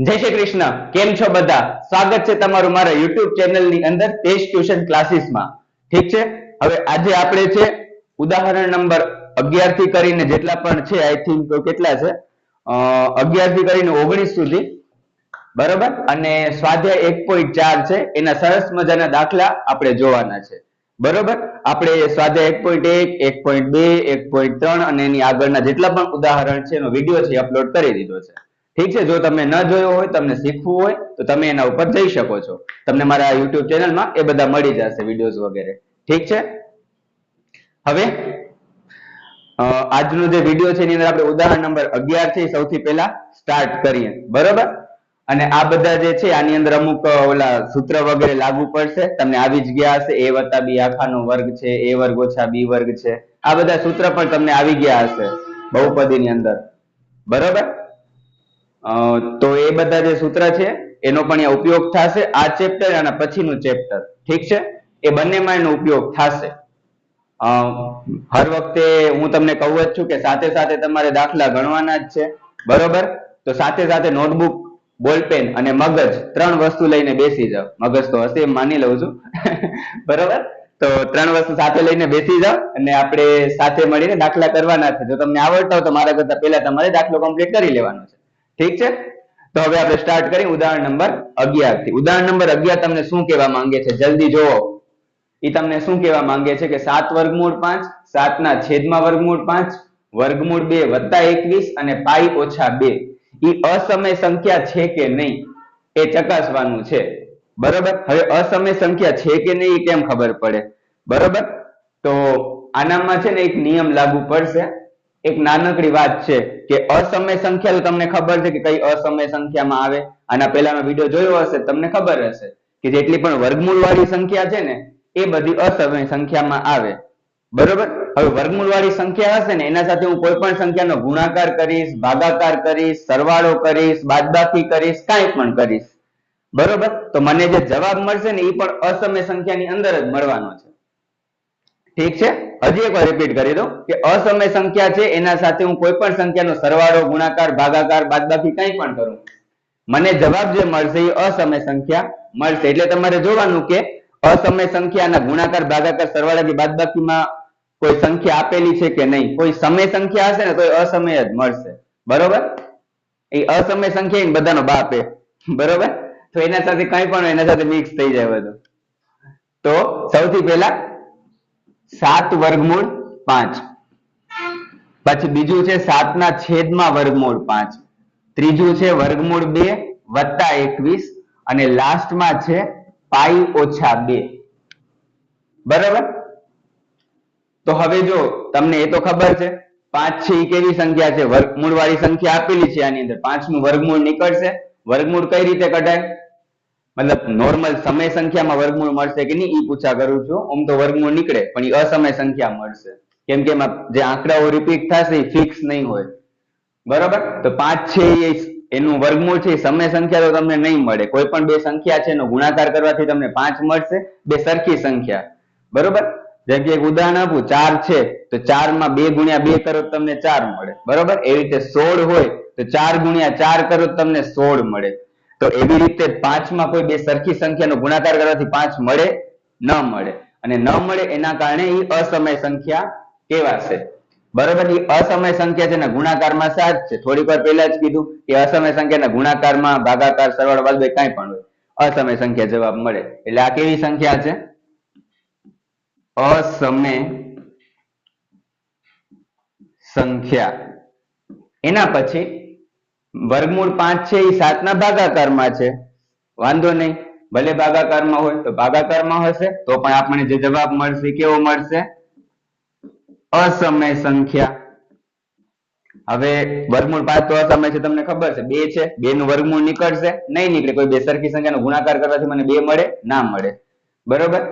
જય શ્રી કૃષ્ણ. કેમ છો બધા? સ્વાગત છે તમારું મારા YouTube ચેનલ ની અંદર તેજ ટ્યુશન ક્લાસીસ માં. ઠીક છે, હવે આજે આપણે છે ઉદાહરણ નંબર 11 થી કરીને જેટલા પણ છે આઈ થિંક કેટલા છે 11 થી કરીને 19 સુધી, બરોબર, અને સ્વાધ્યાય 1.4 છે એના સરસ મજાના દાખલા આપણે જોવાના છે. બરોબર, આપણે સ્વાધ્યાય 1.1 1.2 1.3 અને એની આગળના જેટલા પણ ઉદાહરણ છે એનો વિડિયો છે અપલોડ કરી દીધો છે. ઠીક છે, જો તમે ન જોયો હોય, તમને શીખવું હોય તો તમે એના ઉપર જઈ શકો છો. તમને મારા YouTube ચેનલમાં એ બધા મળી જશે વિડિયોઝ વગેરે. ઠીક છે, હવે આજનો જે વિડિયો છે એની અંદર આપણે ઉદાહરણ નંબર 11 થી સૌથી પહેલા સ્ટાર્ટ કરીએ. બરોબર, અને આ બધા જે છે આની અંદર અમુક ઓલા સૂત્ર વગેરે લાગુ પડશે, તમને આવી જ ગયા હશે. a + b આખાનો વર્ગ છે, a વર્ગ - b વર્ગ છે, આ બધા સૂત્ર પણ તમને આવી ગયા હશે બહુપદીની અંદર. બરોબર, તો એ બધા જે સૂત્ર છે એનો પણ અહીંયા ઉપયોગ થશે આ ચેપ્ટર અને પછીનું ચેપ્ટર. ઠીક છે, એ બંનેમાં એનો ઉપયોગ થશે. હર વખતે હું તમને કહું જ છું કે સાથે સાથે તમારે દાખલા ગણવાના જ છે. બરોબર, તો સાથે સાથે નોટબુક, બોલપેન અને મગજ 3 વસ્તુ લઈને બેસી જાવ. મગજ તો હશે એમ માની લઉં છું. બરોબર, તો 3 વસ્તુ સાથે લઈને બેસી જાવ અને આપણે સાથે મળીને દાખલા કરવાના છે. જો તમને આવડતા હોય તો મારા કરતા પહેલા તમારે દાખલો કમ્પ્લીટ કરી લેવાનો છે. ઠીક છે, તો હવે આપણે સ્ટાર્ટ કરીએ ઉદાહરણ નંબર 11 થી. ઉદાહરણ નંબર 11 તમને શું કહેવા માંગે છે જલ્દી જોવો. એ તમને શું કહેવા માંગે છે કે 7 વર્ગમૂળ 5, 7 ના છેદમાં વર્ગમૂળ 5, વર્ગમૂળ 2 + 21 અને પાઈ ઓછા 2 એ અસમય સંખ્યા છે કે નહીં એ ચકાસવાનું છે. બરોબર, હવે અસમય સંખ્યા છે કે નહીં એ કેમ ખબર પડે? બરોબર, તો આનામાં છે ને એક નિયમ લાગુ પડશે. એક નાનકડી વાત છે કે અસમય સંખ્યા તો તમને ખબર છે કે કઈ અસમય સંખ્યામાં આવે. આના પહેલાનો વિડિયો જોયો હશે, તમને ખબર હશે કે જેટલી પણ વર્ગમૂળ વાળી સંખ્યા છે ને એ બધી અસમય સંખ્યામાં આવે. બરોબર, હવે વર્ગમૂળ વાળી સંખ્યા હશે ને એના સાથે હું કોઈ પણ સંખ્યાનો ગુણાકાર કરીશ, ભાગાકાર કરીશ, સરવાળો કરીશ, બાદબાકી કરીશ, કાંઈ પણ કરીશ. બરોબર, તો મને જે જવાબ મળશે ને એ પણ અસમય સંખ્યાની અંદર જ મળવાનો છે. ઠીક છે, હજી એકવાર રિપીટ કરી દઉં કે અસમય સંખ્યા છે એના સાથે હું કોઈ પણ સંખ્યાનો સરવાળો, ગુણાકાર, ભાગાકાર, બાદબાકી કંઈ પણ કરું, મને જવાબ જે મળશે એ અસમય સંખ્યા મળશે. એટલે તમારે જોવાનું કે અસમય સંખ્યાના ગુણાકાર, ભાગાકાર, સરવાળા કે બાદબાકીમાં કોઈ સંખ્યા આપેલી છે કે નહીં. કોઈ સમય સંખ્યા હશે ને તો એ અસમય જ મળશે. બરોબર, એ અસમય સંખ્યા એ બધાનો બાપ એ. બરોબર, તો એના સાથે કંઈ પણ એના સાથે મિક્સ થઈ જાય બધું. તો સૌથી પહેલા 7 વર્ગમૂળ 5, પછી બીજું છે 7 ના છેદમાં વર્ગમૂળ 5, ત્રીજું છે વર્ગમૂળ 2 + 21 અને લાસ્ટમાં છે પાઈ ઓછા 2. બરાબર, તો હવે જો તમને એ તો ખબર છે 5 છે એ કેવી સંખ્યા છે? વર્ગમૂળ વાળી સંખ્યા આપેલી છે આની અંદર. 5 નું વર્ગમૂળ નીકળશે. વર્ગમૂળ કઈ રીતે કઢાય? મતલબ નોર્મલ સમય સંખ્યામાં વર્ગમૂળ મળશે કે નહીં એ પૂછા કરું છું. આમ તો વર્ગમૂળ નીકળે પણ એ અસમય સંખ્યા મળશે, કેમ કે એમાં જે આંકડાઓ રિપીટ થશે એ ફિક્સ નહીં હોય. બરાબર, તો 5 છે એનું વર્ગમૂળ છે સમય સંખ્યા તો તમને નહીં મળે. કોઈ પણ બે સંખ્યા છે એનો ગુણાકાર કરવાથી તમને 5 મળશે, બે સરખી સંખ્યા. બરોબર, જેમ કે એક ઉદાહરણ આપું, 4 છે તો 4 માં 2 × 2 કરો તો તમને 4 મળે. બરોબર, એવી રીતે 16 હોય તો 4 × 4 કરો તો તમને 16 મળે. તો એવી રીતે 5 માં કોઈ બે સરખી સંખ્યાનો ગુણાકાર કરવાથી 5 મળે? ન મળે. અને ન મળે એના કારણે એ અસમય સંખ્યા કહેવાશે. બરોબર, એ અસમય સંખ્યા છે ને ગુણાકારમાં સાત છે. થોડીક વાર પહેલા જ કીધું કે અસમય સંખ્યાના ગુણાકારમાં ભાગાકાર, સરવાળો, બાદબાકી કાંઈ પણ હોય, અસમય સંખ્યા જવાબ મળે. એટલે આ કેવી સંખ્યા છે? અસમય સંખ્યા. એના પછી વર્ગમૂળ 5 છે એ 7 ના ભાગાકારમાં છે. વાંધો નહીં, ભલે ભાગાકારમાં હોય તો ભાગાકારમાં હશે તો પણ આપણને જે જવાબ મળશે કેવો મળશે? અસમય સંખ્યા. હવે વર્ગમૂળ 5 તો અસમય છે, તમને ખબર છે. 2 છે, 2 નું વર્ગમૂળ નીકળશે? નહીં નીકળે. કોઈ બે સરખી સંખ્યાનો ગુણાકાર કરવાથી મને 2 મળે? ના મળે. બરોબર,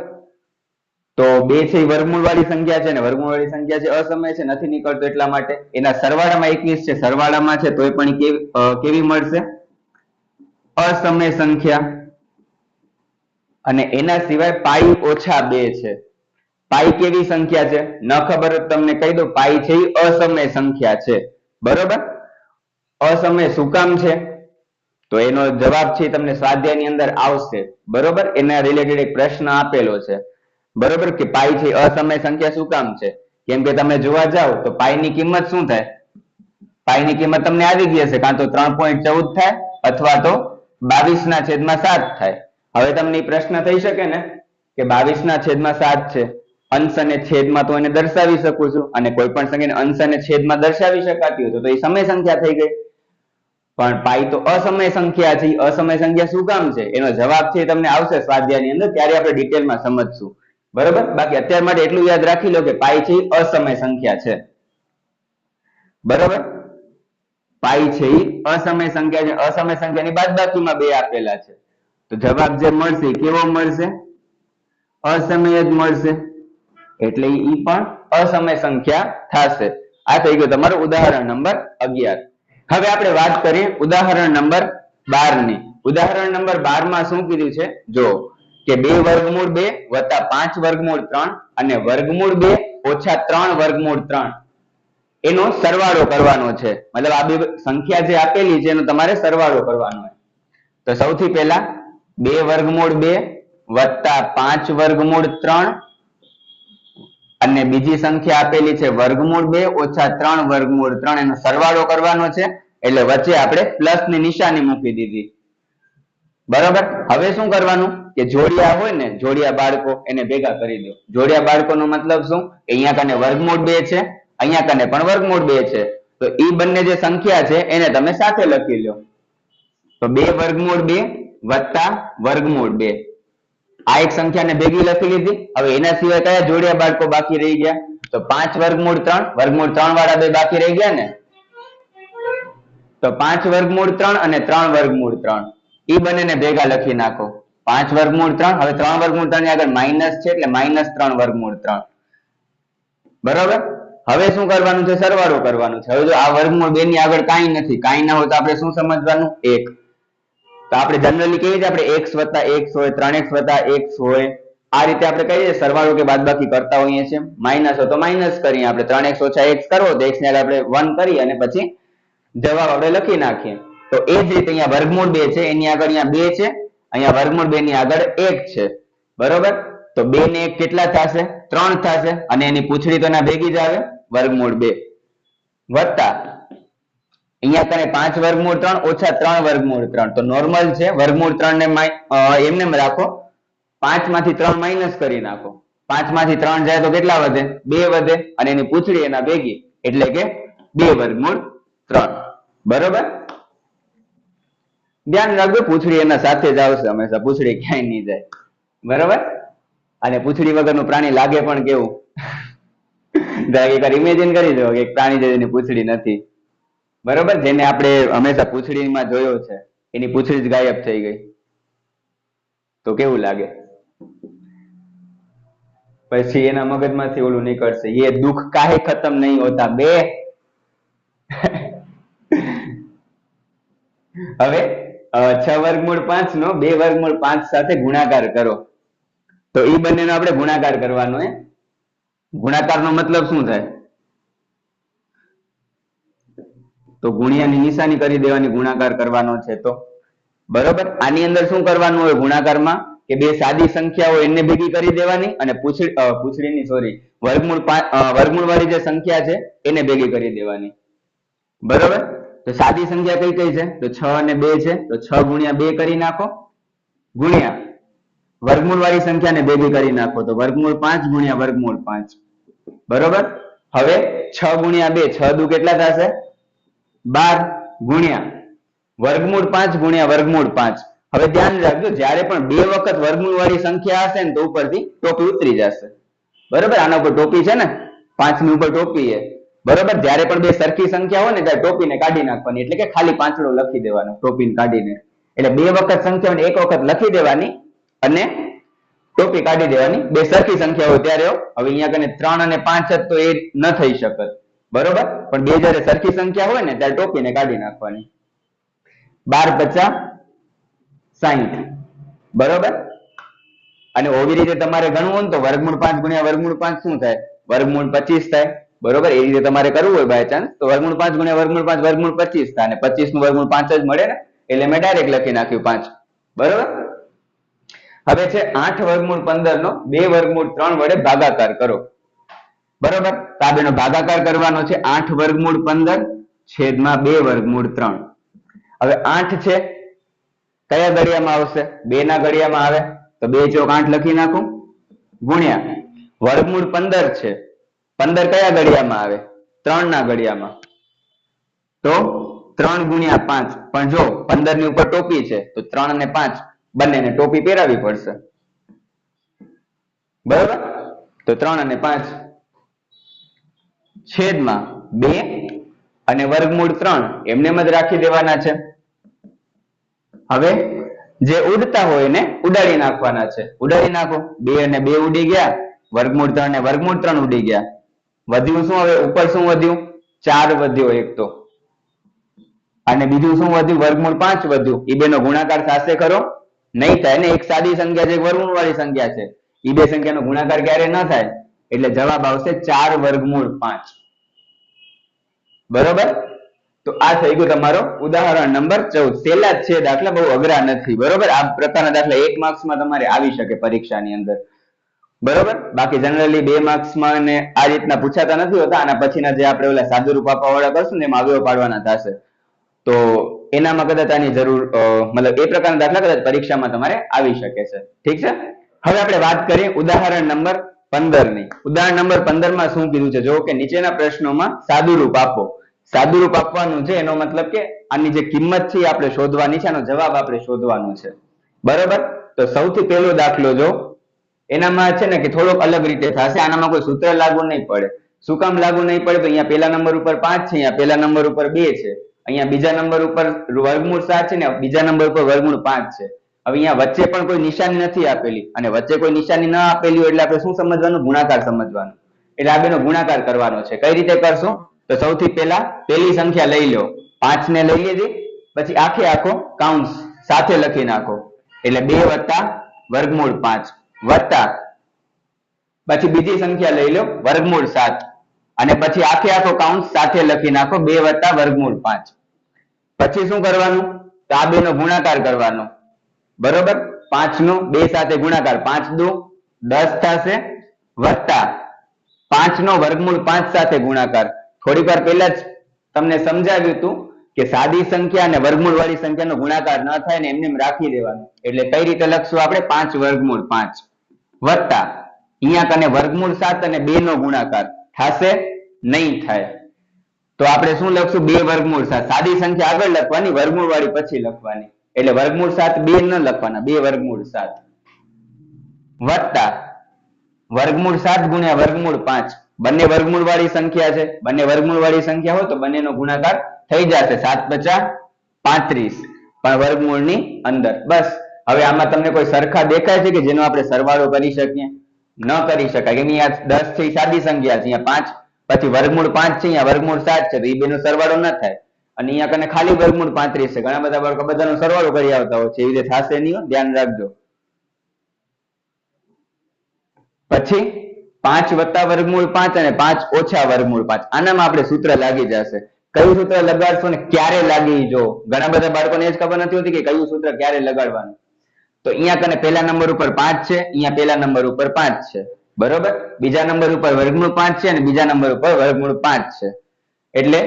તો 2 છે એ વર્ગમૂળ વાળી સંખ્યા છે ને વર્ગમૂળ વાળી સંખ્યા છે, અસમય છે, નથી નીકળતો એટલા માટે. એના સરવાળામાં 21 છે, સરવાળામાં છે તોય પણ કેવી મળશે? અસમય સંખ્યા. અને એના સિવાય પાઈ ઓછા 2 છે. પાઈ કેવી સંખ્યા છે? ન ખબર હોય તમને કહી દો, પાઈ છે એ અસમય સંખ્યા છે. બરોબર, અસમય શું કામ છે? તો એનો જવાબ છે તમને સ્વાધ્યાયની અંદર આવશે, બરોબર. એના રિલેટેડ એક પ્રશ્ન આપેલો છે, બરોબર, કે પાઈ છે અસમય સંખ્યા શું કામ છે? કેમ કે તમે જોવા જાવ તો પાઈ ની કિંમત શું થાય? પાઈ ની કિંમત તમને આવી ગઈ હશે, કાં તો 3.14 થાય અથવા તો 22/7 થાય. હવે તમને પ્રશ્ન થઈ શકે ને કે 22/7 છે, અંશ અને છેદમાં તો એને દર્શાવી શકું છું, અને કોઈ પણ સંખ્યાને અંશ અને છેદમાં દર્શાવી શકાતી હોય તો એ સમય સંખ્યા થઈ ગઈ. પણ પાઈ તો અસમય સંખ્યા છે. અસમય સંખ્યા શું કામ છે? એનો જવાબ છે તમને આવશે સ્વાધ્યાયની અંદર, ત્યારે આપણે ડિટેલમાં સમજશું, બરોબર. બાકી અત્યાર માટે એટલું યાદ રાખી લો કે પાઈ છે અસમય સંખ્યા છે, બરોબર. પાઈ છે એ અસમય સંખ્યા છે. અસમય સંખ્યાની બાદબાકીમાં 2 આપેલા છે, તો જવાબ જે મળશે કેવો મળશે? અસમય જ મળશે, એટલે ઈ પણ અસમય સંખ્યા થશે. આ થઈ ગયું તમારું ઉદાહરણ નંબર 11. હવે આપણે વાત કરીએ ઉદાહરણ નંબર 12 ની. ઉદાહરણ નંબર 12 માં શું કીધું છે? જો કે 2 વર્ગમૂળ 2 વત્તા 5 વર્ગમૂળ 3 અને વર્ગમૂળ 2 ઓછા 3 વર્ગમૂળ 3 એનો સરવાળો કરવાનો છે. મતલબ આ બે સંખ્યા જે આપેલી છે એનો તમારે સરવાળો કરવાનો છે. તો સૌથી પહેલા 2 વર્ગમૂળ 2 વત્તા 5 વર્ગમૂળ 3 અને બીજી સંખ્યા આપેલી છે વર્ગમૂળ 2 ઓછા 3 વર્ગમૂળ 3 એનો સરવાળો કરવાનો છે. એટલે વચ્ચે આપણે પ્લસ ની નિશાની મૂકી દીધી, બરાબર. હવે શું કરવાનું કે જોડિયા હોય ને, જોડિયા બાળકો એને ભેગા કરી દો. જોડિયા બાળકોનો મતલબ શું? કે અહીંયા કને વર્ગમૂળ 2 છે, અહીંયા કને પણ વર્ગમૂળ 2 છે, તો ઈ બંને જે સંખ્યા છે એને તમે સાથે લખી લો. તો 2 વર્ગમૂળ 2 વત્તા વર્ગમૂળ 2 આ એક સંખ્યાને ભેગી લખી લીધી. હવે એના સિવાય કયા જોડિયા બાળકો બાકી રહી ગયા? તો 5 વર્ગમૂળ 3, વર્ગમૂળ 3 વાળા બે બાકી રહી ગયા ને, તો 5 વર્ગમૂળ 3 અને 3 વર્ગમૂળ 3 ઈ બંનેને ભેગા લખી નાખો. 5 વર્ગમૂળ 3, હવે 3 વર્ગમૂળ 3 ની આગળ માઈનસ છે એટલે -3 વર્ગમૂળ 3, બરાબર. હવે શું કરવાનું છે? સરવાળો કરવાનો છે. હવે જો આ વર્ગમૂળ 2 ની આગળ કાંઈ નથી, કાંઈ ના હોય તો આપણે શું સમજવાનું? 1. તો આપણે જનરલી કહીએ છીએ આપણે x વત્તા x હોય, 3x વત્તા x હોય, આ રીતે આપણે કહીએ સરવાળો કે બાદબાકી કરતા હોઈએ છીએ. માઈનસ હોય તો માઈનસ કરીએ આપણે, 3x ઓછા x કરવો તો x ને આપણે 1 કરી અને પછી જવાબ આપણે લખી નાખીએ. તો એ જ રીતે અહીંયા વર્ગમૂળ 2 છે, એની આગળ અહીંયા 2 છે, અહીંયા વર્ગમૂળ 2 ની આગળ 1 છે, બરોબર. તો 2 ને 1 કેટલા થશે? 3 થશે, અને એની પૂંછડી તો એના ભેગી જ આવે, વર્ગમૂળ 2 વત્તા અહીંયા તને 5 વર્ગમૂળ 3 ઓછા 3 વર્ગમૂળ 3. તો નોર્મલ છે, વર્ગમૂળ 3 ને એમને રાખો, 5 માંથી 3 માઇનસ કરી નાખો. 5 માંથી 3 જાય તો કેટલા વધે? 2 વધે, અને એની પૂંછડી એના ભેગી એટલે કે 2 વર્ગમૂળ 3, બરોબર. ધ્યાન રાખજો પૂંછડી એના સાથે જ આવશે હંમેશા, પૂંછડી ક્યાંય નહીં જાય, બરોબર. અને પૂંછડી વગરનું પ્રાણી લાગે પણ કેવું? ઇમેજિન કરી દો કે એક પ્રાણી છે જેની પૂંછડી નથી, બરોબર. જેને આપણે હંમેશા પૂંછડીમાં જોયો છે, એની પૂંછડી જ ગાયબ થઈ ગઈ તો કેવું લાગે? પછી એના મગજમાંથી ઓલું નીકળશે, ये दुख काहे खत्म नहीं होता बे. હવે 6 વર્ગમૂળ 5 નો 2 વર્ગમૂળ 5 સાથે ગુણાકાર કરો. તો ઈ બંનેનો આપણે ગુણાકાર કરવાનો છે. ગુણાકારનો મતલબ શું થાય? તો ગુણ્યાની નિશાની કરી દેવાની, ગુણાકાર કરવાનો છે તો, બરોબર. આની અંદર શું કરવાનું હોય ગુણાકારમાં? કે બે સાદી સંખ્યા હોય એને ભેગી કરી દેવાની, અને પૂંછડીની સોરી વર્ગમૂળ વાળી જે સંખ્યા છે એને ભેગી કરી દેવાની, બરોબર. તો સાદી સંખ્યા કઈ કઈ છે? તો 6 અને 2 છે, તો 6 ગુણ્યા 2 કરી નાખો, ગુણ્યા વર્ગમૂળ વાળી સંખ્યાને ભેગી કરી નાખો, તો વર્ગમૂળ 5 ગુણ્યા વર્ગમૂળ 5, બરોબર. હવે 6 ગુણ્યા 2, 6 દુ કેટલા થશે? 12, ગુણ્યા વર્ગમૂળ 5 ગુણ્યા વર્ગમૂળ 5. હવે ધ્યાન રાખજો, જ્યારે પણ 2 વખત વર્ગમૂળ વાળી સંખ્યા હશે ને તો ઉપરથી ટોપી ઉતરી જશે, બરોબર. આના ઉપર ટોપી છે ને, 5 ની ઉપર ટોપી છે, બરોબર. જ્યારે પણ બે સરખી સંખ્યા હોય ને ત્યારે ટોપીને કાઢી નાખવાની, એટલે કે ખાલી પાંચડો લખી દેવાનો ટોપીને કાઢીને. એટલે 2 વખત સંખ્યાઓને 1 વખત લખી દેવાની અને ટોપી કાઢી દેવાની, બે સરખી સંખ્યા હોય ત્યારે. હવે અહીંયા કને 3 અને 5 જ તો એ ન થઈ શકે, બરોબર. પણ બે જ્યારે સરખી સંખ્યા હોય ને ત્યારે ટોપીને કાઢી નાખવાની. 12 × 50 60, બરોબર. અને ઓવી રીતે તમારે ગણવું ને તો વર્ગમૂળ 5 ગુણ્યા વર્ગમૂળ 5 શું થાય? વર્ગમૂળ 25 થાય, બરોબર. એ રીતે તમારે કરવું હોય બાય ચાન્સ તો વર્ગમૂળ 5 ગુણ્યા વર્ગમૂળ 5 વર્ગમૂળ 25 થાય, અને 25 નું વર્ગમૂળ 5 જ મળે ને, એટલે મેં ડાયરેક્ટ લખી નાખ્યું 5. બરોબર. હવે છે 8 વર્ગમૂળ 15 નો 2 વર્ગમૂળ 3 વડે ભાગાકાર કરો. બરોબર. તો આ બેનો ભાગાકાર કરવાનો છે 8 વર્ગમૂળ 15 છેદમાં 2 વર્ગમૂળ 3. હવે 8 છે કયા ઘડિયામાં આવશે? 2 ના ઘડિયામાં આવે તો 2 ચોક 8 લખી નાખું ગુણ્યા વર્ગમૂળ 15 છે 15 કયા ઘડિયામાં આવે? 3 ના ઘડિયામાં તો 3 ગુણ્યા 5. પણ જો 15 ની ઉપર ટોપી છે તો 3 અને 5 બંનેને ટોપી પહેરાવી પડશે. બરોબર. તો 3 અને 5 છેદમાં 2 અને વર્ગમૂળ 3 એમને જ રાખી દેવાના છે. હવે જે ઉડતા હોય એને ઉડાડી નાખવાના છે. ઉડાડી નાખો. 2 અને 2 ઉડી ગયા, વર્ગમૂળ 3 ને વર્ગમૂળ 3 ઉડી ગયા. વધ્યું શું? હવે ઉપર શું વધ્યું? 4 વધ્યો એક તો, અને બીજું શું વધ્યું? વર્ગમૂળ 5 વધ્યું. એ બેનો ગુણાકાર થશે ખરો? નહીં થાય ને. એક સાદી સંખ્યા છે, વર્ગમૂળ વાળી સંખ્યા છે. એ બે સંખ્યાનો ગુણાકાર ક્યારે ન થાય. એટલે જવાબ આવશે 4 વર્ગમૂળ 5. બરોબર. તો આ થઈ ગયું તમારો ઉદાહરણ નંબર 14. સહેલા જ છે દાખલા, બહુ અઘરા નથી. બરોબર. આ પ્રકારના દાખલા 1 માર્ક્સમાં તમારે આવી શકે પરીક્ષાની અંદર. બરોબર. બાકી જનરલી 2 માર્ક્સમાં ને આ રીતના પૂછાતા નથી હોતા. આના પછીના જે આપણે ઓલા સાદુરૂપ આપવા વાળા કરશું ને એમાં અવયવ પાડવાના થશે. તો એનામાં કદાચ આની જરૂર મતલબ એ પ્રકારના દાખલા કદાચ પરીક્ષામાં તમારે આવી શકે છે. ઠીક છે. હવે આપણે વાત કરીએ ઉદાહરણ નંબર 15 ની. ઉદાહરણ નંબર 15 માં શું કીધું છે? જો કે નીચેના પ્રશ્નોમાં સાદુરૂપ આપો. સાદુરૂપ આપવાનું છે એનો મતલબ કે આની જે કિંમત છે આપણે શોધવાની છે, આનો જવાબ આપણે શોધવાનો છે. બરોબર. તો સૌથી પહેલો દાખલો જો એનામાં છે ને કે થોડોક અલગ રીતે થશે. આનામાં કોઈ સૂત્ર લાગુ નહીં પડે. શું કામ લાગુ નહીં પડે? તો અહીંયા પહેલા નંબર ઉપર 5 છે, અહીંયા પહેલા નંબર ઉપર 2 છે, અહીંયા બીજા નંબર ઉપર વર્ગમૂળ 7 છે ને બીજા નંબર ઉપર વર્ગમૂળ 5 છે. હવે અહીંયા વચ્ચે પણ કોઈ નિશાની નથી આપેલી, અને વચ્ચે કોઈ નિશાની ન આપેલી હોય એટલે આપણે શું સમજવાનું? ગુણાકાર સમજવાનું. એટલે આ બેનો ગુણાકાર કરવાનો છે. કઈ રીતે કરશું? તો સૌથી પહેલા પહેલી સંખ્યા લઈ લો, 5 ને લઈ લીધી, પછી આખે આખો કાઉન્સ સાથે લખી નાખો. એટલે 2 વત્તા વર્ગમૂળ 5 વત્તા પછી બીજી સંખ્યા લઈ લો વર્ગમૂળ 7, અને પછી આખે આખો કાઉન્સ સાથે લખી નાખો 2 વત્તા વર્ગમૂળ 5. પછી શું કરવાનું? તો આ બેનો ગુણાકાર કરવાનો. બરોબર. 5 નો 2 સાથે ગુણાકાર, 5 દુ 10 થશે, વત્તા 5 નો વર્ગમૂળ 5 સાથે ગુણાકાર. થોડીક વાર પહેલા જ તમને સમજાવ્યું હતું કે સાદી સંખ્યા અને વર્ગમૂળ વાળી સંખ્યાનો ગુણાકાર ન થાય ને એમને રાખી દેવાનું. એટલે કઈ રીતે લખશું આપણે? 5 વર્ગમૂળ 5 વત્તા અહીંયા કને વર્ગમૂળ 7 અને 2 નો ગુણાકાર થશે? નહીં થાય. તો આપણે શું લખશું? 2 વર્ગમૂળ 7. સાદી સંખ્યા આગળ લખવાની, વર્ગમૂળ વાળી પછી લખવાની. એટલે વર્ગમૂળ 7 2 ન લખવાના, 2 વર્ગમૂળ 7 વત્તા વર્ગમૂળ 7 ગુણ્યા વર્ગમૂળ 5. બંને વર્ગમૂળ વાળી સંખ્યા છે. બંને વર્ગમૂળ વાળી સંખ્યા હોય તો બંનેનો ગુણાકાર થઈ જશે. 7 × 5 = 35, પણ વર્ગમૂળની અંદર. બસ. હવે આમાં તમને કોઈ સરખા દેખાય છે કે જેનો આપણે સરવાળો કરી શકીએ? ન કરી શકાય. કેમ કે અહીંયા 10 છે એ સાદી સંખ્યા છે, અહીંયા 5, પછી વર્ગમૂળ 5 છે, અહીંયા વર્ગમૂળ 7 છે, તો એ બેનો સરવાળો ન થાય. અને અહીંયા કને ખાલી વર્ગમૂળ 35 છે. ઘણા બધા બાળકો બધાનો સરવાળો કરી આવતા હોય છે, એવી રીતે થશે નહીં. ધ્યાન રાખજો. પછી 5 વત્તા વર્ગમૂળ 5 અને 5 ઓછા વર્ગમૂળ 5. આનામાં આપણે સૂત્ર લાગી જશે. કયું સૂત્ર લગાડશો ને ક્યારે લાગી? જો ઘણા બધા બાળકોને એ જ ખબર નથી હોતી કે કયું સૂત્ર ક્યારે લગાડવાનું. તો અહીંયા કને પહેલા નંબર ઉપર 5 છે, અહીંયા પહેલા નંબર ઉપર 5 છે. બરોબર. બીજા નંબર ઉપર વર્ગમૂળ 5 છે અને બીજા નંબર ઉપર વર્ગમૂળ 5 છે. એટલે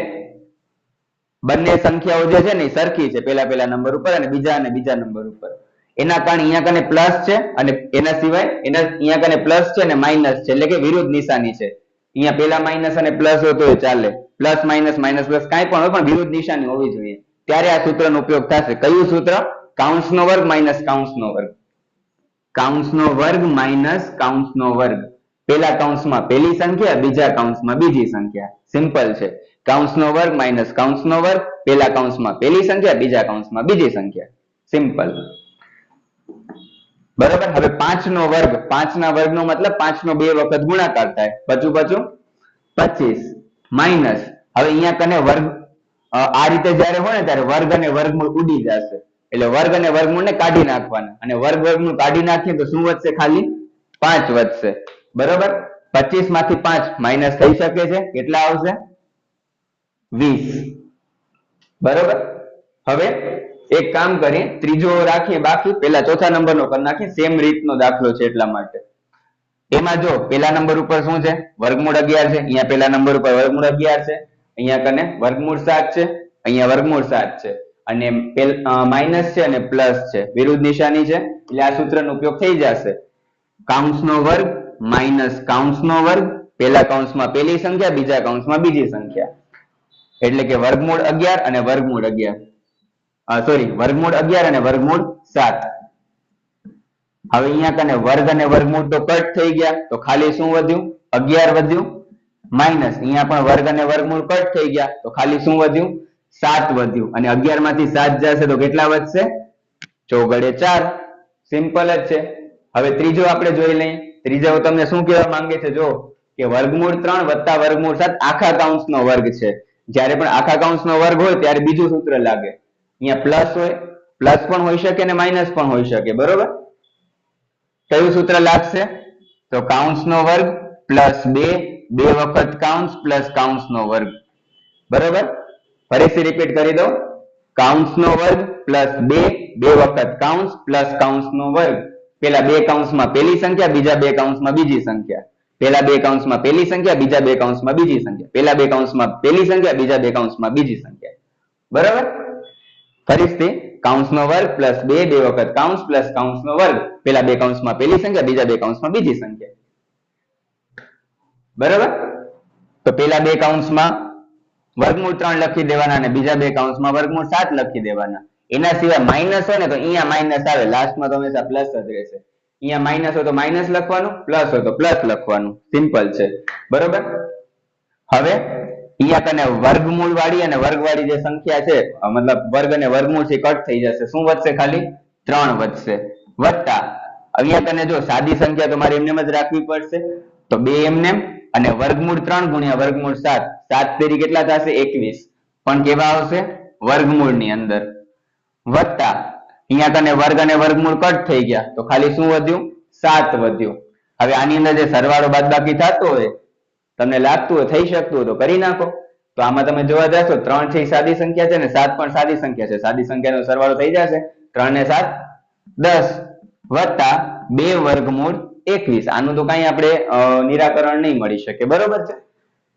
બંને સંખ્યાઓ જે છે ને એ સરખી છે, પહેલા નંબર ઉપર અને બીજા નંબર ઉપર. એના કારણે અહીંયા કને પ્લસ છે, અને એના સિવાય અહીંયા કને પ્લસ છે અને માઇનસ છે, એટલે કે વિરુદ્ધ નિશાની છે. અહીંયા પહેલા માઇનસ અને પ્લસ હોય તો ચાલે, પ્લસ માઇનસ માઇનસ પ્લસ કાંઈ પણ હોય, પણ વિરુદ્ધ નિશાની હોવી જોઈએ. ત્યારે આ સૂત્રનો ઉપયોગ થશે. કયું સૂત્ર? કાઉન્સનો વર્ગ માઇનસ કાઉન્સનો વર્ગ. કાઉન્સનો વર્ગ માઇનસ કાઉન્સનો વર્ગ. પહેલા કાઉન્સમાં પહેલી સંખ્યા, બીજા કાઉન્સમાં બીજી સંખ્યા. સિમ્પલ છે. કાઉન્સનો વર્ગ માઇનસ કાઉન્સનો વર્ગ. પહેલા કાઉન્સમાં પહેલી સંખ્યા, બીજા કાઉન્સમાં બીજી સંખ્યા. સિમ્પલ. બરોબર. હવે 5 નો વર્ગ, 5 ના વર્ગ નો મતલબ 5 નો 2 વખત ગુણાકાર થાય, બચું 25 માઇનસ. હવે અહીંયા કને વર્ગ આ રીતે જયારે હોય ને ત્યારે વર્ગ અને વર્ગમૂળ ઉડી જશે. એટલે વર્ગ અને વર્ગમૂળ ને કાઢી નાખવાના, અને વર્ગ વર્ગમૂળ કાઢી નાખીએ તો શું વધશે? ખાલી 5 વધશે. બરોબર. 25 માંથી 5 માઇનસ થઈ શકે છે. કેટલા આવશે? 20. બરોબર. હવે એક કામ કરીએ, ત્રીજો રાખીએ બાકી, પેલા ચોથા નંબરનો કરી નાખીએ, સેમ રીતનો દાખલો છે એટલા માટે. એમાં જો પેલા નંબર ઉપર શું છે, વર્ગમૂળ 11 છે. અહીંયા પેલા નંબર ઉપર વર્ગમૂળ 11 છે, અહીંયા કને વર્ગમૂળ 7 છે, અહીંયા વર્ગમૂળ 7 છે, અને માઇનસ છે અને પ્લસ છે, વિરુદ્ધ નિશાની છે, એટલે આ સૂત્રનો ઉપયોગ થઈ જશે. કાઉન્સનો વર્ગ માઇનસ કાઉન્સનો વર્ગ, પેલા કૌંસમાં પેલી સંખ્યા, બીજા કૌંસમાં બીજી સંખ્યા, એટલે કે વર્ગમૂળ 11 અને વર્ગમૂળ 11, સોરી વર્ગમૂળ 11 અને વર્ગમૂળ 7. હવે અહીંયા કને વર્ગ અને વર્ગમૂળ તો કટ થઈ ગયા, તો ખાલી શું વધ્યું, 11 વધ્યું, માઇનસ અહીંયા પણ વર્ગ અને વર્ગમૂળ કટ થઈ ગયા, તો ખાલી શું વધ્યું, 7 વધ્યું, અને 11 માંથી 7 જશે તો કેટલા વધશે, 4 × 4. સિમ્પલ જ છે. હવે ત્રીજો આપણે જોઈ લઈએ. ત્રીજો તમને શું કહેવા માંગે છે, જો કે વર્ગમૂળ 3 વત્તા વર્ગમૂળ 7 આખા કૌંસનો વર્ગ છે. જ્યારે પણ આખા કૌંસનો વર્ગ હોય ત્યારે બીજું સૂત્ર લાગે. અહીંયા પ્લસ હોય, પ્લસ પણ હોઈ શકે અને માઇનસ પણ હોઈ શકે, બરોબર. કયું સૂત્ર લાગશે, તો કાઉન્સનો વર્ગ પ્લસ 2, 2 વખત કાઉન્સ પ્લસ કાઉન્સનો વર્ગ, બરોબર. ફરીથી રિપીટ કરી દો, કાઉન્સનો વર્ગ પ્લસ 2, 2 વખત કાઉન્સ પ્લસ કાઉન્સનો વર્ગ. પેલા બે કૌંસમાં પેલી સંખ્યા, બીજા બે કૌંસમાં બીજી સંખ્યા, પેલા બે કૌંસમાં પેલી સંખ્યા, બીજા બે કૌંસમાં બીજી સંખ્યા, પેલા બે કૌંસમાં પેલી સંખ્યા, બીજા બે કૌંસમાં બીજી સંખ્યા, બરાબર. ફરીથી કાઉન્સનો વર્ગ પ્લસ 2, 2 વખત કાઉન્સ પ્લસ કાઉન્સનો વર્ગ, પેલા બે કૌંસમાં પેલી સંખ્યા, બીજા બે કૌંસમાં બીજી સંખ્યા, બરાબર. તો પેલા બે કૌંસમાં વર્ગમૂળ 3 લખી દેવાના અને બીજા બે કૌંસમાં વર્ગમૂળ 7 લખી દેવાના. એના સિવાય માઇનસ હોય ને તો અહીંયા માઇનસ આવે, લાસ્ટમાં તો હંમેશા પ્લસ જ રહેશે. અહીંયા માઇનસ હોય તો માઇનસ લખવાનું, પ્લસ હોય તો પ્લસ લખવાનું, સિમ્પલ છે, બરોબર. હવે અહીંયા કને વર્ગમૂળ વાળી અને વર્ગવાળી જે સંખ્યા છે, મતલબ વર્ગ અને વર્ગમૂળ થી કટ થઈ જશે. શું વધશે, ખાલી 3 વધશે, વત્તા અહીંયા કને જો સાદી સંખ્યા તો મારે એમને જ રાખવી પડશે, તો 2 એમને, અને વર્ગમૂળ 3 ગુણ્યા વર્ગમૂળ 7, 7 તેરી કેટલા થશે, 21, પણ કેવા આવશે, વર્ગમૂળ ની અંદર, વત્તા અહીંયા કને વર્ગ અને વર્ગમૂળ કટ થઈ ગયા, તો ખાલી શું વધ્યું, 7 વધ્યું. હવે આની અંદર જે સરવાળો બાદબાકી થતો હોય, તમને લાગતું હોય થઈ શકતું હોય તો કરી નાખો. તો આમાં તમે જોવા જશો, 3 છે એ સાદી સંખ્યા છે ને 7 પણ સાદી સંખ્યા છે, સાદી સંખ્યાનો સરવાળો થઈ જશે 3 ને 7 10, વત્તા 2 વર્ગમૂળ 21. આનું તો કઈ આપણે નિરાકરણ નહીં મળી શકે, બરોબર છે.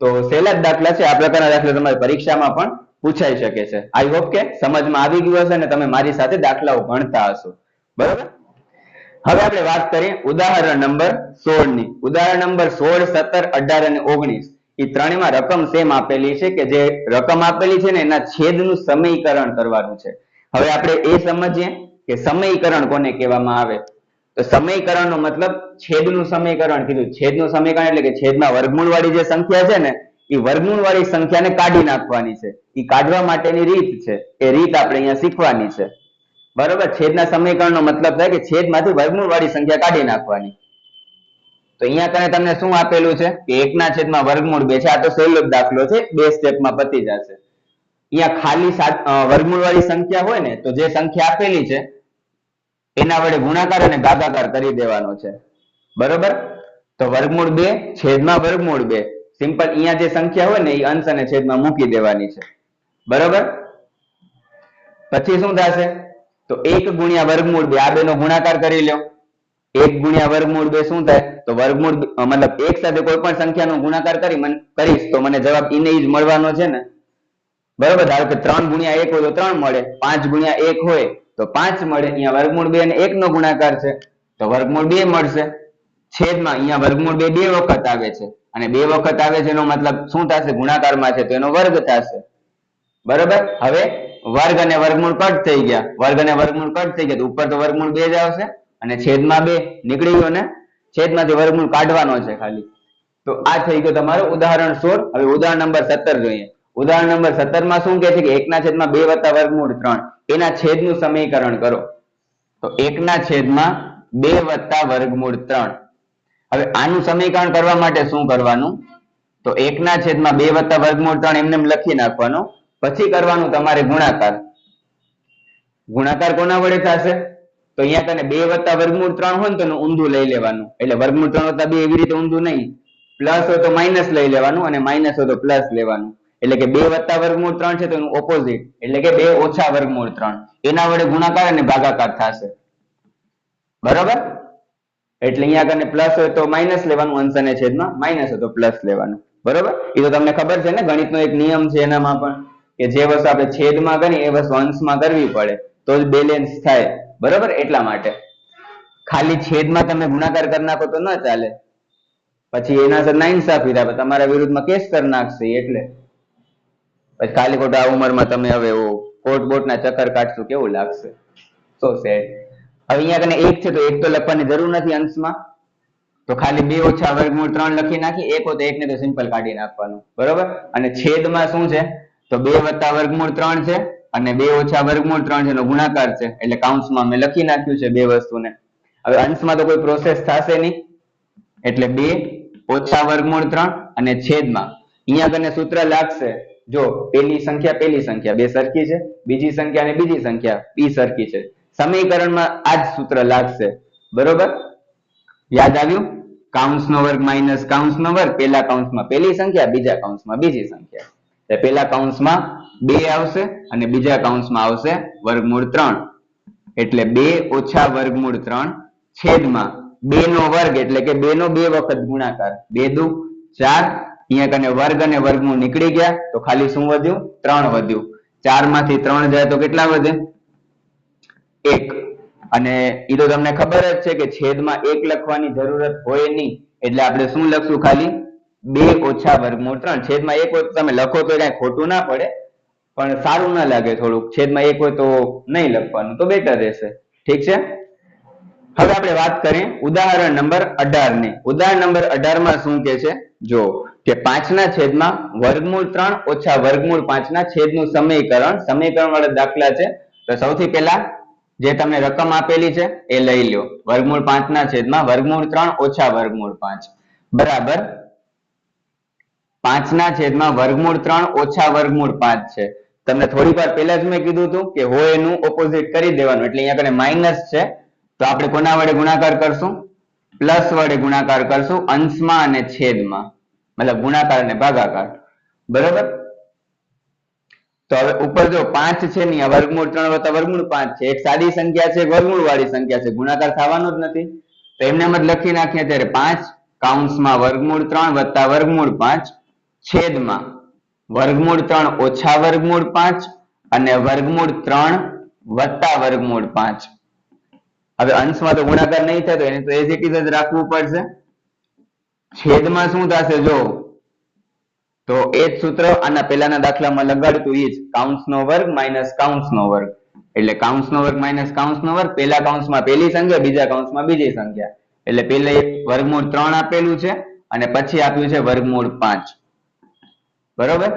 તો સહેલા જ દાખલા છે, આ પ્રકારના દાખલા તમારી પરીક્ષામાં પણ પૂછાઈ શકે છે. આઈ હોપ કે સમજમાં આવી ગયું હશે અને તમે મારી સાથે દાખલાઓ ગણતા હશો, બરોબર. હવે આપણે વાત કરીએ ઉદાહરણ નંબર 16 ની. ઉદાહરણ નંબર 16, 17, 18 અને 19 એ ત્રણેયમાં રકમ સેમ આપેલી છે, કે જે રકમ આપેલી છે ને એના છેદનું સમીકરણ કરવાનું છે. હવે આપણે એ સમજીએ કે સમીકરણ કોને કહેવામાં આવે. તો સમીકરણનો મતલબ છેદનું સમીકરણ કીધું. છેદનું સમીકરણ એટલે કે છેદમાં વર્ગમૂળ વાળી જે સંખ્યા છે ને એ વર્ગમૂળ વાળી સંખ્યાને કાઢી નાખવાની છે. એ કાઢવા માટેની રીત છે, એ રીત આપણે અહીંયા શીખવાની છે, બરોબર. છેદના સમીકરણનો મતલબ થાય કે છેદમાંથી વર્ગમૂળ વાળી સંખ્યા કાઢી નાખવાની. તો અહીંયા કને તમને શું આપેલું છે કે 1 ના છેદમાં વર્ગમૂળ 2 છે. આ તો સહેલો જ દાખલો છે, 2 સ્ટેપમાં પતી જશે. અહીંયા ખાલી વર્ગમૂળ વાળી સંખ્યા હોય ને તો જે સંખ્યા આપેલી છે એના વડે ગુણાકાર અને ભાગાકાર કરી દેવાનો છે, બરોબર. તો વર્ગમૂળ 2 છેદમાં વર્ગમૂળ 2, સિમ્પલ. અહીંયા જે સંખ્યા હોય ને એ અંશ અને છેદમાં મૂકી દેવાની છે, બરોબર. પછી શું થશે, તો 1 ગુણ્યા વર્ગમૂળ 2, આ બેનો ગુણાકાર કરી લો. 1 ગુણ્યા વર્ગમૂળ 2 શું થાય, તો વર્ગમૂળ મતલબ એક સાથે કોઈ પણ સંખ્યાનો ગુણાકાર કરીશ તો મને જવાબ ઈને જ મળવાનો છે ને, બરોબર. ધારો કે 3 ગુણ્યા 1 હોય તો 3 મળે, 5 ગુણ્યા 1 હોય તો 5 મળે. અહીંયા વર્ગમૂળ 2 અને 1 નો ગુણાકાર છે તો વર્ગમૂળ 2 મળશે. છેદમાં અહીંયા વર્ગમૂળ 2 બે વખત આવે છે, અને 2 વખત આવે છે એનો મતલબ શું થશે, ગુણાકારમાં છે તો એનો વર્ગ થશે, બરોબર. હવે વર્ગ અને વર્ગમૂળ કટ થઈ ગયા, વર્ગ અને વર્ગમૂળ કટ થઈ ગયા તો ઉપર તો વર્ગમૂળ 2 જ આવશે, અને છેદમાં 2 નીકળી ગયો ને, છેદમાંથી વર્ગમૂળ કાઢવાનો છે ખાલી. તો આ થઈ ગયો તમારો ઉદાહરણ 16. હવે ઉદાહરણ નંબર 17 જોઈએ. ઉદાહરણ નંબર 17 માં શું કહે છે કે 1 ના છેદમાં 2 વત્તા વર્ગમૂળ 3 એના છેદનું સમીકરણ કરો. તો 1 ના છેદમાં 2 વત્તા વર્ગમૂળ 3. હવે આનું સમીકરણ કરવા માટે શું કરવાનું, તો 1 ના છેદમાં 2 વત્તા વર્ગમૂળ 3 એમને લખી નાખવાનો. પછી કરવાનું તમારે ગુણાકાર. ગુણાકાર કોના વડે થશે, તો અહીંયા તને 2 વત્તા વર્ગમૂળ 3 હોય ને તો ઊંધું લઈ લેવાનું, એટલે વર્ગમૂળ 3 વત્તા 2 એવી રીતે ઊંધું નહીં. પ્લસ હોય તો માઇનસ લઈ લેવાનું, અને માઇનસ હોય તો પ્લસ લેવાનું. એટલે કે 2 વત્તા વર્ગમૂળ 3 છે તો એનું ઓપોઝિટ એટલે કે 2 ઓછા વર્ગમૂળ 3 એના વડે ગુણાકાર અને ભાગાકાર થશે બરોબર એટલે અહીંયા કને પ્લસ હોય તો માઇનસ લેવાનું અંશ અને છેદમાં માઇનસ હોય તો પ્લસ લેવાનું બરોબર એ તો તમને ખબર છે ને ગણિતનો એક નિયમ છે એનામાં પણ કે જે વસ્તુ આપણે છેદમાં કરીએ એ વસ્તુ અંશમાં કરવી પડે તો જ બેલેન્સ થાય બરોબર એટલા માટે ખાલી છેદમાં તમે ગુણાકાર કરી નાખો તો ન ચાલે પછી એના સાથે નાઇન્સાફી થાય તમારા વિરુદ્ધમાં કેસ કરી નાખશે એટલે પછી ખાલી ખોટા આ ઉંમરમાં તમે હવે કોર્ટ બોટના ચક્કર કાઢશું કેવું લાગશે સો સેડ હવે અહીંયા કને 1 છે તો 1 તો લખવાની જરૂર નથી અંશમાં તો ખાલી 2 ઓછા વર્ગમૂળ 3 લખી નાખી 1 હોય તો 1 ને તો સિમ્પલ કાઢી નાખવાનું બરોબર અને છેદમાં શું છે તો 2 વત્તા વર્ગમૂળ 3 છે અને 2 ઓછા વર્ગમૂળ 3 છે એનો ગુણાકાર છે એટલે કાઉન્સમાં મેં લખી નાખ્યું છે બે વસ્તુને હવે અંશમાં તો કોઈ પ્રોસેસ થશે નહીં એટલે 2 ઓછા વર્ગમૂળ 3 અને છેદમાં અહીંયા કને સૂત્ર લાગશે જો પેલી સંખ્યા બે સરખી છે બીજી સંખ્યા અને બીજી સંખ્યા બી સરખી છે સમીકરણમાં આ જ સૂત્ર લાગશે બરોબર યાદ આવ્યું કાઉન્સનો વર્ગ માઇનસ કાઉન્સનો વર્ગ પેલા કાઉન્સમાં પેલી સંખ્યા બીજા કાઉન્સમાં બીજી સંખ્યા એટલે પેલા કાઉન્સમાં 2 આવશે અને બીજા કાઉન્સમાં આવશે વર્ગમૂળ 3 એટલે 2 ઓછા વર્ગમૂળ 3 છેદમાં 2 નો વર્ગ એટલે કે 2 નો 2 વખત ગુણાકાર 2 દુ 4 અહીંયા કને વર્ગ અને વર્ગમૂળ નીકળી ગયા તો ખાલી શું વધ્યું 3 વધ્યું 4 માંથી 3 જાય તો કેટલા વધે 1 અને એ તો તમને ખબર જ છે કે છેદમાં 1 લખવાની જરૂરત હોય નહીં એટલે આપણે શું લખશું ખાલી 2 ઓછા વર્ગમૂળ 3 છેદમાં 1 હોય તો તમે લખો તો કઈ ખોટું ના પડે પણ સારું ના લાગે થોડુંક છેદમાં 1 હોય તો નહીં લખવાનું તો બેટર રહેશે ઠીક છે હવે આપણે વાત કરીએ ઉદાહરણ નંબર 18 ની ઉદાહરણ નંબર 18 માં શું કે છે જો કે 5 ના છેદમાં વર્ગમૂળ 3 ઓછા વર્ગમૂળ 5 ના છેદનું સમીકરણ વાળા દાખલા છે તો સૌથી પહેલા જે તમને રકમ આપેલી છે એ લઈ લ્યો વર્ગમૂળ 5 ના છેદમાં વર્ગમૂળ 3 ઓછા વર્ગમૂળ 5 બરાબર 5 ના છેદમાં વર્ગમૂળ 3 ઓછા વર્ગમૂળ 5 છે તમને થોડી વાર પહેલા જ મેં કીધું હતું કે હોય એનું ઓપોઝિટ કરી દેવાનું એટલે અહીંયા કને માઇનસ છે તો આપણે કોના વડે ગુણાકાર કરશું પ્લસ વડે ગુણાકાર કરશું અંશમાં અને છેદમાં મતલબ ગુણાકાર અને ભાગાકાર બરોબર તો હવે ઉપર જો 5 છે ને વર્ગમૂળ 3 વત્તા વર્ગમૂળ 5 છે એક સાદી સંખ્યા છે એક વર્ગમૂળ વાળી સંખ્યા છે ગુણાકાર થવાનો જ નથી તો એમને એમ જ લખી નાખીએ ત્યારે 5 કાઉન્સમાં વર્ગમૂળ 3 વત્તા વર્ગમૂળ 5 છેદમાં વર્ગમૂળ 3 ઓછા વર્ગમૂળ 5 અને વર્ગમૂળ 3 વત્તા વર્ગમૂળ 5 હવે અંશમાં તો ગુણાકાર નહીં થાય તો એને તો એઝ ઇટ ઇઝ જ રાખવું પડશે છેદમાં શું થશે જો તો એ જ સૂત્ર આના પહેલાના દાખલામાં લગાડતું એ જ કાઉન્સનો વર્ગ માઇનસ કાઉન્સનો વર્ગ એટલે કાઉન્સનો વર્ગ માઇનસ કાઉન્સનો વર્ગ પહેલા કાઉન્સમાં પહેલી સંખ્યા બીજા કાઉન્સમાં બીજી સંખ્યા એટલે પહેલા વર્ગમૂળ 3 આપેલું છે અને પછી આપ્યું છે વર્ગમૂળ 5 બરોબર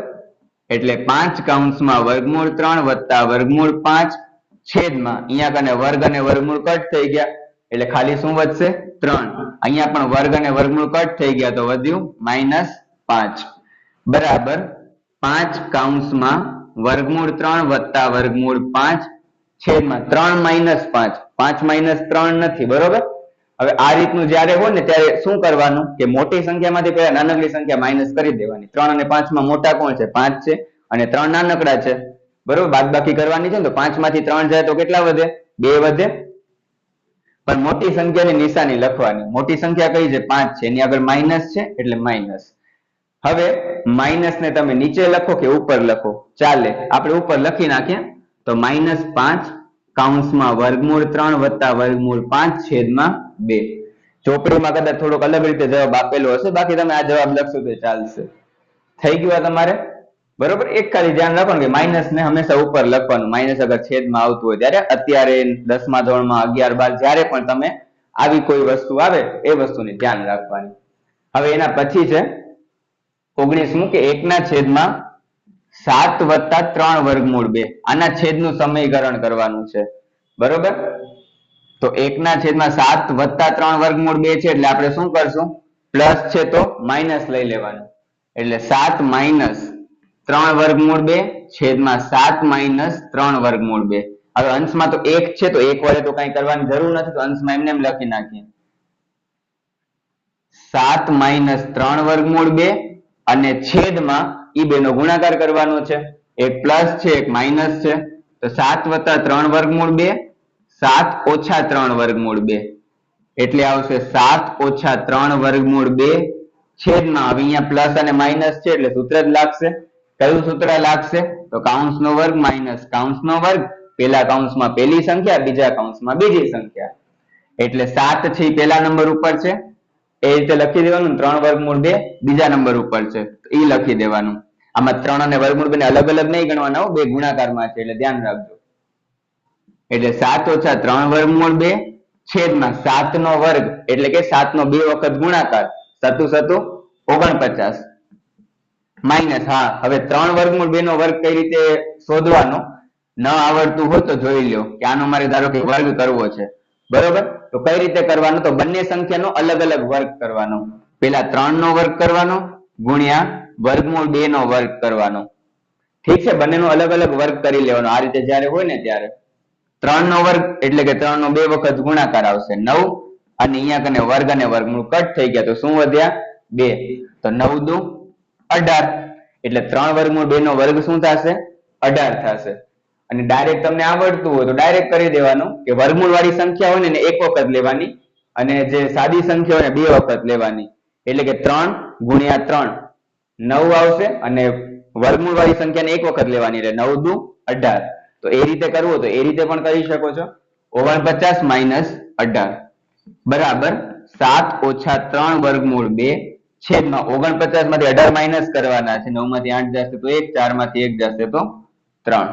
એટલે 5 કાઉન્સમાં વર્ગમૂળ 3 વત્તા વર્ગમૂળ 5 છેદમાં અહીંયા કને વર્ગ અને વર્ગમૂળ કટ થઈ ગયા એટલે ખાલી શું વધશે 3 અહીંયા પણ વર્ગ અને વર્ગમૂળ કટ થઈ ગયા તો વધ્યું -5 બરાબર 5 કાઉન્સમાં વર્ગમૂળ 3 વત્તા વર્ગમૂળ 5 છેદમાં 3 -5 5 -3 નથી બરોબર હવે આ રીતનું જ્યારે હોય ને ત્યારે શું કરવાનું કે મોટી સંખ્યામાંથી પહેલા નાનકડી સંખ્યા માઇનસ કરી દેવાની 3 અને 5 માં મોટા કોણ છે 5 છે અને 3 નાનકડા છે બરોબર બાદબાકી કરવાની છે ને તો 5 માંથી 3 જાય તો કેટલા વધે 2 વધે પણ મોટી સંખ્યાની નિશાની લખવાની મોટી સંખ્યા કઈ છે 5 છે એની આગળ માઇનસ છે એટલે માઇનસ હવે માઇનસ ને તમે નીચે લખો કે ઉપર લખો ચાલે આપણે ઉપર લખી નાખીએ તો -5 કાઉન્સમાં વર્ગમૂળ 3 વત્તા વર્ગમૂળ 5 છેદમાં 2 ચોપડીમાં કદાચ થોડોક અલગ રીતે જવાબ આપેલો હશે બાકી તમે આ જવાબ લખશો તો ચાલશે થઈ ગયું તમારે બરોબર એક ખાલી ધ્યાન રાખો કે માઇનસ ને હંમેશા ઉપર લખવાનું માઇનસ અગર છેદમાં આવતું હોય ત્યારે અત્યારે 10મા ધોરણમાં 11 12 જ્યારે પણ તમે આવી કોઈ વસ્તુ આવે એ વસ્તુની ધ્યાન રાખવાની હવે એના પછી છે 19મું કે 1 ના છેદમાં 7 વત્તા 3 વર્ગમૂળ 2 આના છેદનું સમીકરણ કરવાનું છે બરોબર તો 1 ના છેદમાં 7 વત્તા 3 વર્ગમૂળ 2 છે એટલે આપણે શું કરશું પ્લસ છે તો માઇનસ લઈ લેવાનું એટલે 7 માઇનસ 3 વર્ગમૂળ 2 છેદમાં 7 માઇનસ 3 વર્ગમૂળ 2 હવે અંશમાં તો 1 છે તો 1 વડે તો કઈ કરવાની જરૂર નથી તો અંશમાં એમને એમ લખી નાખીએ 7 માઇનસ 3 વર્ગમૂળ 2 અને છેદમાં ઈ બે નો ગુણાકાર કરવાનો છે. એક પ્લસ છે એક માઇનસ છે, તો 7 વત્તા 3 વર્ગમૂળ 2, 7 ઓછા 3 વર્ગમૂળ 2 એટલે આવશે 7 ઓછા 3 વર્ગમૂળ 2 છેદમાં, હવે અહીંયા પ્લસ અને માઇનસ છે એટલે સૂત્ર જ લાગશે. કયું સૂત્ર લાગશે? તો કૌંસનો વર્ગ માઇનસ કૌંસનો વર્ગ, પેલા કૌંસમાં પેલી સંખ્યા, બીજા કૌંસમાં બીજી સંખ્યા, એટલે 7 છે પેલા નંબર ઉપર છે એ રીતે લખી દેવાનું. 3 વર્ગમૂળ 2 બીજા નંબર ઉપર છે તો એ લખી દેવાનું. આમાં 3 અને વર્ગમૂળ 2 ને અલગ અલગ નહીં ગણવાના, બે ગુણાકારમાં છે એટલે ધ્યાન રાખજો. એટલે 7 ઓછા 3 વર્ગમૂળ 2 છેદમાં 7 નો વર્ગ એટલે કે 7 નો 2 વખત ગુણાકાર, સતુ સતુ 49 માઇનસ, હા હવે 3 વર્ગમૂળ 2 નો વર્ગ કઈ રીતે શોધવાનો ન આવડતું હોય તો જોઈ લ્યો કે આનો મારે ધારો કે વર્ગ કરવો છે, બરોબર? તો કઈ રીતે કરવાનો? તો બંને સંખ્યાનો અલગ અલગ વર્ગ કરવાનો. પેલા 3 નો વર્ગ કરવાનો ગુણ્યા વર્ગમૂળ 2 નો વર્ગ કરવાનો. ઠીક છે, બંનેનો અલગ અલગ વર્ગ કરી લેવાનો. આ રીતે જ્યારે હોય ને ત્યારે 3 નો વર્ગ એટલે કે 3 નો 2 વખત ગુણાકાર આવશે 9, અને અહીંયા કને વર્ગ અને વર્ગમૂળ કટ થઈ ગયા તો શું વધ્યા? 2, તો 9 દુ 18, એટલે 3 વર્ગમૂળ 2 નો વર્ગ શું થશે? 18 થશે. અને ડાયરેક્ટ તમને આવડતું હોય તો ડાયરેક્ટ કરી દેવાનું કે વર્ગમૂળ વાળી સંખ્યા હોય ને એક વખત લેવાની, અને જે સાદી સંખ્યા હોય ને બે વખત લેવાની, એટલે કે 3 ગુણ્યા 3 9 આવશે, અને વર્ગમૂળ વાળી સંખ્યાને એક વખત લેવાની એટલે 9 દુ 18. તો એ રીતે કરવું તો એ રીતે પણ કરી શકો છો. 49 માઇનસ 18 બરાબર 7 ઓછા 3 વર્ગમૂળ 2 છેદમાં 49 માંથી 18 માઇનસ કરવાના છે, 9 માંથી 8 જશે તો 1, 4 માંથી 1 જશે તો 3.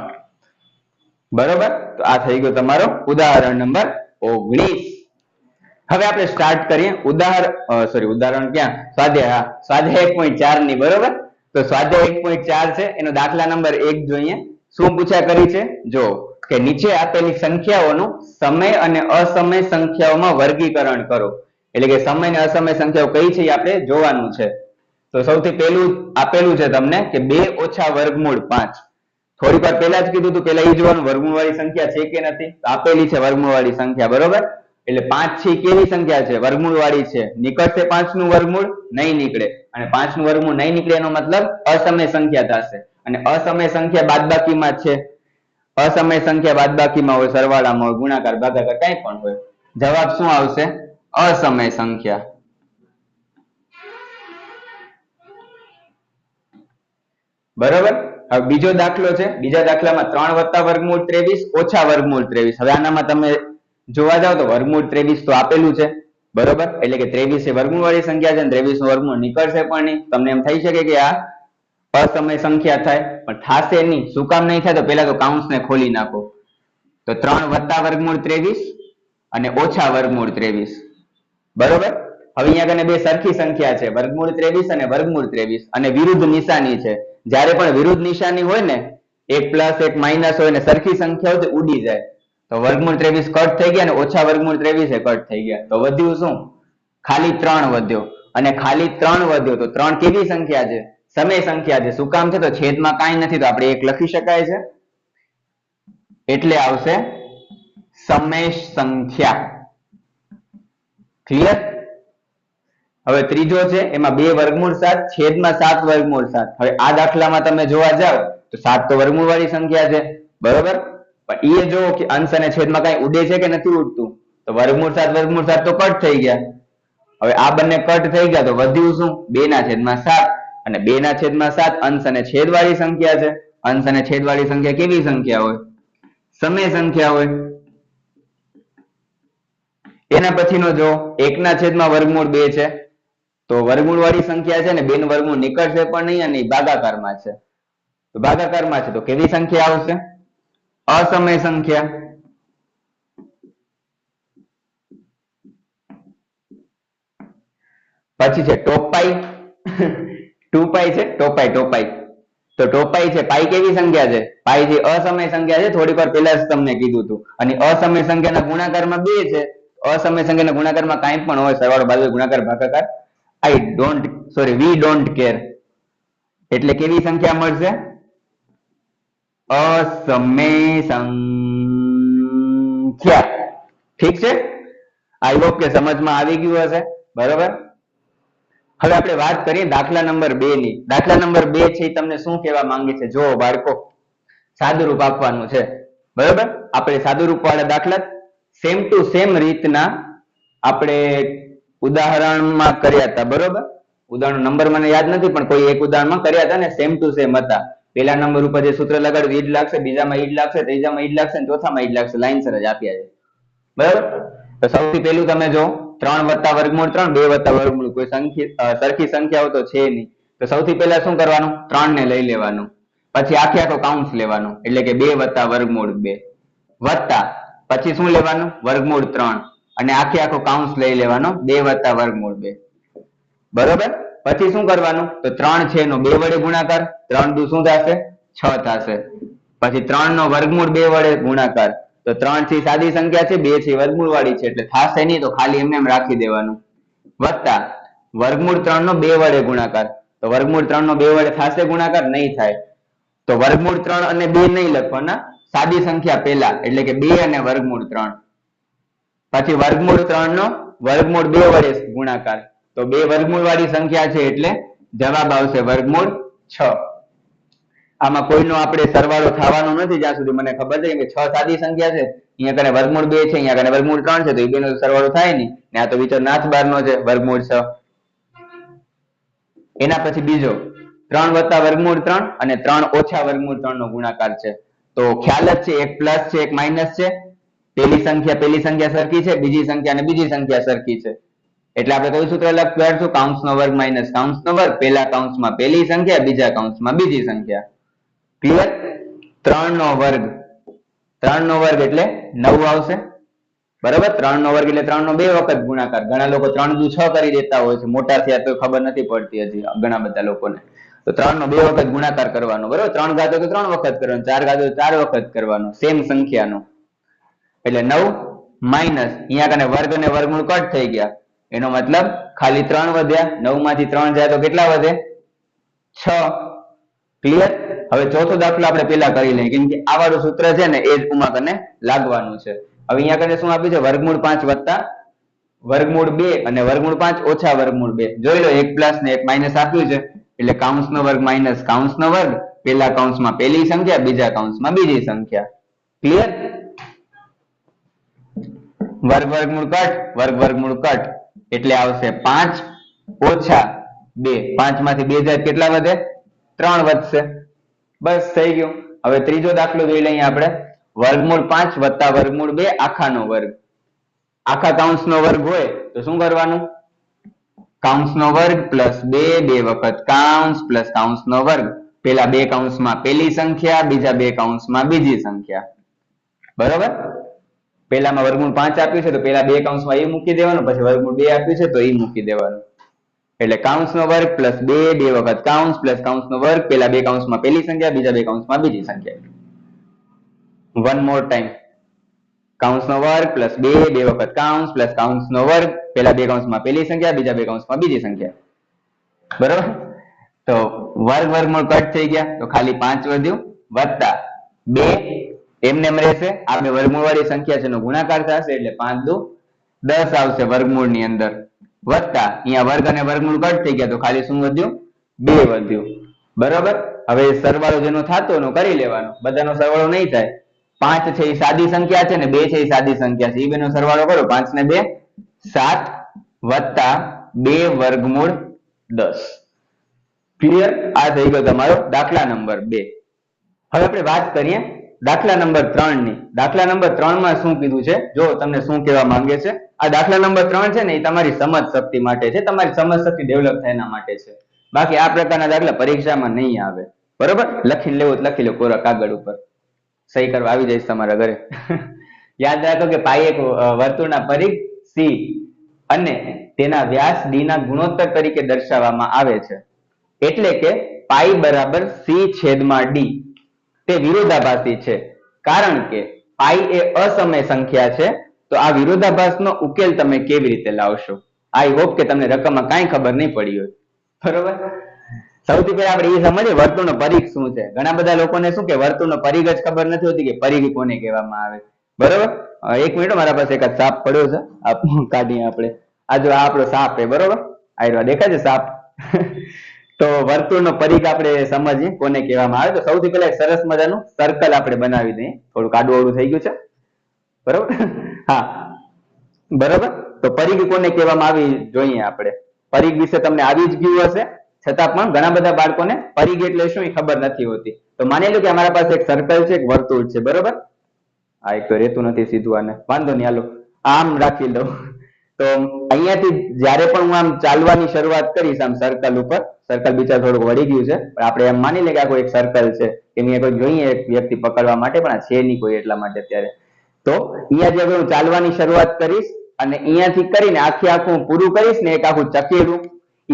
બરોબર, તો આ થઈ ગયો તમારો ઉદાહરણ નંબર 19. હવે આપણે સ્ટાર્ટ કરીએ ઉદાહરણ ક્યાં? સ્વાધ્યાય. સ્વાધ્યાય 1.4 ની, બરોબર? તો સ્વાધ્યાય 1.4 છે એનો દાખલા નંબર 1 જોઈએ. શું પૂછા કરી છે? જો કે નીચે આપેલી સંખ્યાઓનું સમય અને અસમય સંખ્યાઓમાં વર્ગીકરણ કરો. એટલે કે સમય અને અસમય સંખ્યાઓ કઈ છે એ આપણે જોવાનું છે. તો સૌથી પહેલું આપેલું છે તમને કે 2 ઓછા વર્ગમૂળ 5. થોડીક વાર પહેલા જ કીધું હતું, પહેલા એ જોવાનું વર્ગમૂળ વાળી સંખ્યા છે કે નથી. આપેલી છે વર્ગમૂળ વાળી સંખ્યા, બરોબર? એટલે 5 છે કેવી સંખ્યા છે? વર્ગમૂળ વાળી છે. નીકળશે 5 નું વર્ગમૂળ? નહીં નીકળે. અને 5 નું વર્ગમૂળ નહીં નીકળે એનો મતલબ અસમય સંખ્યા થશે, અને અસમય સંખ્યા બાદબાકીમાં છે. અસમય સંખ્યા બાદબાકીમાં હોય, સરવાળામાં હોય, ગુણાકાર ભાગાકાર કંઈ પણ હોય. જવાબ શું આવશે? અસમય સંખ્યા. બરોબર. હવે બીજો દાખલો છે. બીજા દાખલામાં 3 વત્તા વર્ગમૂળ 23 ઓછા વર્ગમૂળ 23. હવે આનામાં તમે જોવા જાવ તો વર્ગમૂળ 23 તો આપેલું છે, બરોબર? એટલે કે 23 એ વર્ગમૂળ વાળી સંખ્યા છે, 23 નું વર્ગમૂળ નીકળશે પણ નહીં. તમને એમ થઈ શકે કે આ અસમય સંખ્યા થાય, પણ થાશે નહીં. શું કામ નહીં થાય? તો પેલા તો કૌંસને ખોલી નાખો. તો 3 વત્તા વર્ગમૂળ 23 અને ઓછા વર્ગમૂળ 23, બરોબર? હવે અહીંયા કને બે સરખી સંખ્યા છે, વર્ગમૂળ 23 અને વર્ગમૂળ 23, અને વિરુદ્ધ નિશાની છે. જ્યારે પણ વિરુદ્ધ નિશાની હોય ને, એક પ્લસ એક માઇનસ હોય ને સરખી સંખ્યા હોય તો ઉડી જાય. તો વર્ગમૂળ 23 કટ થઈ ગયા અને ઓછા વર્ગમૂળ 23 કટ થઈ ગયા. તો વધ્યું શું? ખાલી 3 વધ્યો. અને ખાલી 3 વધ્યો તો 3 કેવી સંખ્યા છે? સમય સંખ્યા છે. શું કામ છે? તો છેદમાં કાંઈ નથી તો આપણે 1 લખી શકાય છે, એટલે આવશે સમય સંખ્યા. ક્લિયર? હવે ત્રીજો છે, એમાં 2 વર્ગમૂળ 7 છેદમાં 7 વર્ગમૂળ 7. હવે આ દાખલામાં તમે જોવા જાવ તો 7 તો વર્ગમૂળ વાળી સંખ્યા છે, બરોબર? પણ એ જો કે અંશ અને છેદમાં કઈ ઉડે છે કે નથી ઉડતું? તો વર્ગમૂળ 7 તો કટ થઈ ગયા. હવે આ બંને કટ થઈ ગયા તો વધ્યું શું? 2/7, અને 2/7 અંશ અને છેદ વાળી સંખ્યા છે. અંશ અને છેદ વાળી સંખ્યા કેવી સંખ્યા હોય? સમય સંખ્યા હોય. એના પછીનો જો 1/2 વર્ગમૂળ 2 છે, તો વર્ગમૂળ વાળી સંખ્યા છે ને 2 નું વર્ગમૂળ નીકળશે પણ નહીં, અને ભાગાકારમાં છે. તો ભાગાકારમાં છે તો કેવી સંખ્યા આવશે? અસમય સંખ્યા. પછી છે ટોપાઈ. 2π છે, ટોપાઈ. તો ટોપાઈ છે, પાઈ કેવી સંખ્યા છે? પાઈ જે અસમય સંખ્યા છે, થોડીક વાર પહેલા જ તમને કીધું હતું. અને અસમય સંખ્યાના ગુણાકારમાં 2 છે. અસમય સંખ્યાના ગુણાકારમાં કાંઈ પણ હોય, સરવાળો બાદબાકી ગુણાકાર ભાગાકાર, we don't care. એટલે કેવી સંખ્યા મળશે? અસમય સંખ્યા. ઠીક છે? આઈ હોપ કે સમજમાં આવી ગયું હશે, બરોબર? હવે આપણે વાત કરીએ દાખલા નંબર 2 ની. દાખલા નંબર 2 છે એ તમને શું કહેવા માંગે છે? જો બાળકો, સાદુરૂપ આપવાનું છે, બરોબર? આપણે સાદુરૂપ વાળા દાખલા સેમ ટુ સેમ રીતના આપણે ઉદાહરણમાં કર્યા હતા, બરોબર? ઉદાહરણ નંબર મને યાદ નથી, પણ કોઈ એક ઉદાહરણમાં કર્યા હતા ને સેમ ટુ સેમ હતા. પહેલા નંબર ઉપર જે સૂત્ર લગાડ્યું ઈ જ લાગશે, બીજામાં ઈ જ લાગશે, ત્રીજામાં ઈ જ લાગશે, ચોથામાં ઈ જ લાગશે. લાઈનસર જ આપ્યા છે, બરાબર? તો સૌથી પહેલું તમે જો 3 વત્તા વર્ગમૂળ 3, 2 વત્તા વર્ગમૂળ, કોઈ સરખી સંખ્યાઓ તો છે નહીં. તો સૌથી પહેલા શું કરવાનું? 3 ને લઈ લેવાનું, પછી આખે આખો કાઉન્સ લેવાનો, એટલે કે 2 વત્તા વર્ગમૂળ 2 વત્તા પછી શું લેવાનું? વર્ગમૂળ 3 અને આખે આખો કાઉન્સ લઈ લેવાનો 2 વત્તા વર્ગમૂળ 2, બરોબર? પછી શું કરવાનું? તો 3 છે એનો 2 વડે ગુણાકાર, 3 દુ શું થશે? 6 થશે. પછી 3 નો વર્ગમૂળ 2 વડે ગુણાકાર, તો 3 છે સાદી સંખ્યા છે, 2 છે વર્ગમૂળ વાળી છે, એટલે થશે નહીં, તો ખાલી એમને એમ રાખી દેવાનું. વત્તા વર્ગમૂળ 3 નો 2 વડે ગુણાકાર, તો વર્ગમૂળ 3 નો 2 વડે થશે ગુણાકાર? નહીં થાય. તો વર્ગમૂળ 3 અને 2 નહીં લખવાના, સાદી સંખ્યા પહેલા, એટલે કે 2 અને વર્ગમૂળ 3. પછી વર્ગમૂળ 3 નો વર્ગમૂળ 2 વડે ગુણાકાર, તો 2 વર્ગમૂળ વાળી સંખ્યા છે એટલે જવાબ આવશે વર્ગમૂળ 6. આમાં કોઈનો આપણે સરવાળો થવાનો નથી જ્યાં સુધી મને ખબર છે, કે 6 સાદી સંખ્યા છે, અહીંયા કને વર્ગમૂળ 2 છે, અહીંયા કને વર્ગમૂળ 3 છે, તો એ બેનો સરવાળો થાય નહીં, ને આ તો વિચાર નાથ બારનો છે, વર્ગમૂળ 6. એના પછી બીજો 3 વત્તા વર્ગમૂળ 3 અને 3 ઓછા વર્ગમૂળ 3 નો ગુણાકાર છે. તો ખ્યાલ જ છે, એક પ્લસ છે, એક માઇનસ છે. પહેલી સંખ્યા સરખી છે, બીજી સંખ્યા અને બીજી સંખ્યા સરખી છે, એટલે આપણે કયું સૂત્ર લખશું? કાઉન્સનો વર્ગ માઇનસ કાઉન્સનો વર્ગ, પહેલા કાઉન્સમાં પહેલી સંખ્યા, બીજા કાઉન્સમાં બીજી સંખ્યા. ક્લિયર? 3 નો વર્ગ, 3 નો વર્ગ એટલે 9 આવશે, બરાબર? 3 નો વર્ગ એટલે 3 નો 2 વખત ગુણાકાર. ઘણા લોકો 3 દુ 6 કરી દેતા હોય છે, મોટા થયા તો ખબર નથી પડતી હજી ઘણા બધા લોકોને. તો 3 નો 2 વખત ગુણાકાર કરવાનો, બરાબર? 3 ઘાતો તો 3 વખત કરવાનો, 4 ઘાતો તો 4 વખત કરવાનો, સેમ સંખ્યાનો. એટલે 9 માઇનસ અહીંયા કને વર્ગ અને વર્ગમૂળ કટ થઈ ગયા, એનો મતલબ ખાલી 3 વધ્યા. 9 માંથી 3 જાય તો કેટલા વધે? 6. ક્લિયર? હવે ચોથો દાખલો આપણે પેલા કરી લઈએ, કેમ કે આ વાળું સૂત્ર છે ને એ જ ઉમા કને લાગવાનું છે. હવે અહીંયા કને શું આપ્યું છે? વર્ગમૂળ 5 વત્તા વર્ગમૂળ 2 અને વર્ગમૂળ 5 ઓછા વર્ગમૂળ 2. જોઈ લો, એક પ્લસ ને એક માઇનસ આપ્યું છે, એટલે કાઉન્સનો વર્ગ માઇનસ કાઉન્સનો વર્ગ, પહેલા કાઉન્સમાં પહેલી સંખ્યા, બીજા કાઉન્સમાં બીજી સંખ્યા. ક્લિયર? વર્ગ વર્ગમૂળ કટ, વર્ગ વર્ગમૂળ કટ, એટલે આવશે 5 ઓછા 2. 5 માંથી 2 જાય કેટલા વધે? 3 વધશે. બસ થઈ ગયું. હવે ત્રીજો દાખલો જોઈ લઈએ આપણે. વર્ગમૂળ 5 વત્તા વર્ગમૂળ 2 આખાનો વર્ગ. આખા કાઉન્સનો વર્ગ હોય તો શું કરવાનું? કાઉન્સનો વર્ગ પ્લસ 2, 2 વખત કાઉન્સ પ્લસ કાઉન્સનો વર્ગ, પેલા 2 કાઉન્સમાં પહેલી સંખ્યા, બીજા 2 કાઉન્સમાં બીજી સંખ્યા, બરોબર? પહેલામાં વર્ગમૂળ 5 આપ્યું છે તો પહેલા 2 કાઉન્સમાં એ મૂકી દેવાનું, પછી વર્ગમૂળ 2 આપ્યું છે તો એ મૂકી દેવાનું. એટલે કાઉન્સનો વર્ગ પ્લસ 2, 2 વખત કાઉન્સ પ્લસ કાઉન્સનો વર્ગ, પહેલા 2 કાઉન્સમાં પહેલી સંખ્યા, બીજા 2 કાઉન્સમાં બીજી સંખ્યા. One more time. કાઉન્સનો વર્ગ પ્લસ 2, 2 વખત કાઉન્સ પ્લસ કાઉન્સનો વર્ગ, પહેલા 2 કાઉન્સમાં પહેલી સંખ્યા, બીજા 2 કાઉન્સમાં બીજી સંખ્યા, બરોબર? તો વર્ગ વર્ગમૂળ કટ થઈ ગયા, તો ખાલી 5 વધ્યું, વત્તા 2 એમને એમ રહેશે, આ બે વર્ગમૂળ વાળી સંખ્યા છે એનો ગુણાકાર થશે, એટલે 5 દુ 10 આવશે વર્ગમૂળ ની અંદર, વત્તા અહીંયા વર્ગ અને વર્ગમૂળ કટ થઈ ગયા, તો ખાલી શું વધ્યું? 2 વધ્યું, બરોબર? હવે સરવાળો જેનો થતો એનો કરી લેવાનો, બધાનો સરવાળો નહીં થાય. 5 છે એ સાદી સંખ્યા છે ને 2 છે એ સાદી સંખ્યા છે, એ બેનો સરવાળો કરો, 5 ને 2 7 વત્તા 2 વર્ગમૂળ 10. ક્લિયર? આ થઈ ગયો તમારો દાખલા નંબર 2. હવે આપણે વાત કરીએ દાખલા નંબર 3 ની. દાખલા નંબર 3 માં શું કીધું છે? જો તમને શું કહેવા માંગે છે. આ દાખલા નંબર 3 છે ને એ તમારી સમજ શક્તિ માટે છે, તમારી સમજ શક્તિ ડેવલપ થાય એના માટે છે. બાકી આ પ્રકારના દાખલા પરીક્ષામાં નહીં આવે, બરોબર? લખીને લેવું તો લખી લો કોરા કાગળ ઉપર, સહી કરવા આવી જઈશ તમારા ઘરે. યાદ રાખો કે પાઈ એક વર્તુળના પરિઘ C અને તેના વ્યાસ D ના ગુણોત્તર તરીકે દર્શાવવામાં આવે છે. એટલે કે પાઈ બરાબર C છેદમાં D તે વિરોધાભાસી છે, કારણ કે પાઈ એ અસમય સંખ્યા છે. તો આ વિરોધાભાસનો ઉકેલ તમે કેવી રીતે લાવશો? આઈ હોપ કે તમને રકમમાં કાંઈ ખબર નહીં પડી હોય, બરોબર? સૌથી પહેલા આપણે એ સમજીએ વર્તુળનો પરિઘ શું છે. ઘણા બધા લોકોને શું કે વર્તુળનો પરિઘ જ ખબર નથી હોતી કે પરિઘ કોને કહેવામાં આવે, બરોબર? એક મિનિટ, મારા પાસે એક સાપ પડ્યો છે, કાઢીએ આપણે. આ જો આ આપણો સાપ છે, બરોબર? આયરો દેખાય છે સાપ તો વર્તુળનો પરિઘ આપણે સમજીએ કોને કહેવામાં આવે. તો સૌથી પહેલા એક સરસ મજાનું સર્કલ આપણે બનાવી દઈએ. થોડુંક આડું અવળું થઈ ગયું છે બરોબર. હા બરોબર. તો પરિઘ કોને કહેવામાં આવી જોઈએ આપણે. પરિઘ વિશે તમને આવી જ ગયું હશે, છતાં પણ ઘણા બધા બાળકોને પરિઘ એટલે શું એ ખબર નથી હોતી. તો માની લો કે અમારા પાસે એક સર્કલ છે, એક વર્તુળ છે બરોબર. આ એક તો રહેતું નથી સીધું, આને વાંધો નહીં, હાલો આમ રાખી દઉં. તો અહીંયાથી જ્યારે પણ હું આમ ચાલવાની શરૂઆત કરીશ આમ સર્કલ ઉપર, સર્કલ બીજા થોડુંક વળી ગયું છે પણ આપણે એમ માની લઈએ કે આ કોઈ એક સર્કલ છે કે અહીંયા કોઈ જોઈએ એક વ્યક્તિ પકડવા માટે, પણ આ છે નહીં કોઈ એટલા માટે અત્યારે. તો અહીંયાથી હવે હું ચાલવાની શરૂઆત કરીશ અને અહીંયાથી કરીને આખે આખું પૂરું કરીશ ને એક આખું ચકેડું,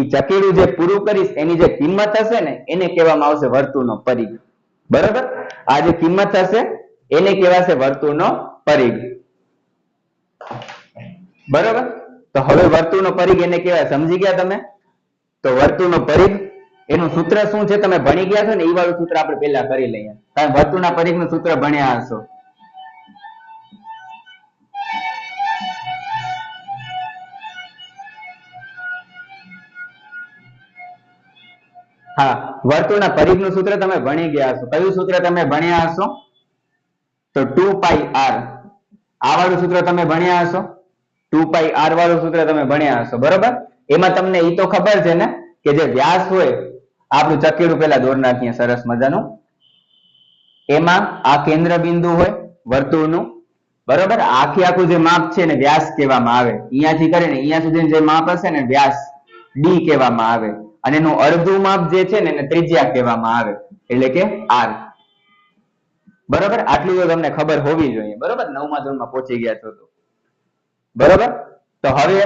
એ ચકેડું જે પૂરું કરીશ એની જે કિંમત હશે ને એને કહેવામાં આવશે વર્તુળનો પરિઘ. બરોબર. આ જે કિંમત હશે એને કહેવાશે વર્તુળનો પરિઘ. બરોબર. તો હવે વર્તુળનો પરિઘ એને કહેવાય, સમજી ગયા તમે? તો વર્તુળનો પરિઘ એનું સૂત્ર શું છે તમે ભણી ગયા છો ને એ વાળું સૂત્ર આપણે પહેલા કરી લઈએ. તમે વર્તુળના પરિઘનું સૂત્ર ભણ્યા હશો. હા, વર્તુળના પરિઘનું સૂત્ર તમે ભણી ગયા હશો. કયું સૂત્ર તમે ભણ્યા હશો? તો 2πr. આ વાળું સૂત્ર તમે ભણ્યા હશો. 2πr વાળું સૂત્ર તમે ભણ્યા હશો બરોબર. એમાં તમને એ તો ખબર છે ને કે જે વ્યાસ હોય, આપણું ચકેડું પેલા દોર નાખીએ સરસ મજાનું. એમાં આ કેન્દ્ર બિંદુ હોય વર્તુળનું બરોબર. આખી આખું જે માપ છે ને વ્યાસ કહેવામાં આવે. અહીંયાથી કરીને અહીંયા સુધી જે માપ હશે ને વ્યાસ d કહેવામાં આવે. અને એનું અડધું માપ જે છે ને એને ત્રિજ્યા કહેવામાં આવે, એટલે કે r. બરોબર. આટલું તો તમને ખબર હોવી જોઈએ બરોબર, 9મા ધોરણમાં પહોંચી ગયા છો તો. બરોબર. તો હવે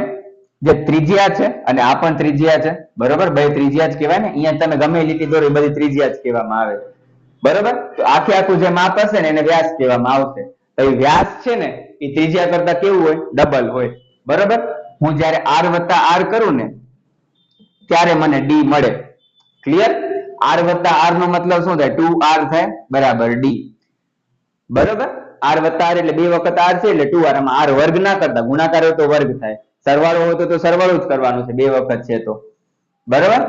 જે ત્રિજ્યા છે અને આ પણ ત્રિજ્યા છે બરોબર, બે ત્રિજ્યા જ કહેવાય ને. અહીંયા તમે ગમે એ લીટી દોરો એ બધી ત્રિજ્યા જ કહેવામાં આવે બરોબર. તો આખે આખું જે માપ હશે ને એને વ્યાસ કહેવામાં આવશે. તો એ વ્યાસ છે ને એ ત્રિજ્યા કરતા કેવું હોય? ડબલ હોય બરોબર. હું જ્યારે r વત્તા r કરું ને ત્યારે મને d મળે. ક્લિયર? r વત્તા r નો મતલબ શું થાય? 2r થાય બરાબર d. બરોબર. r વત્તા r એટલે બે વખત r છે એટલે 2r. આમાં r વર્ગ ના કરતા, ગુણાકાર હોય તો વર્ગ થાય, સરવાળો હોય તો સરવાળો જ કરવાનો છે, બે વખત છે તો. બરોબર.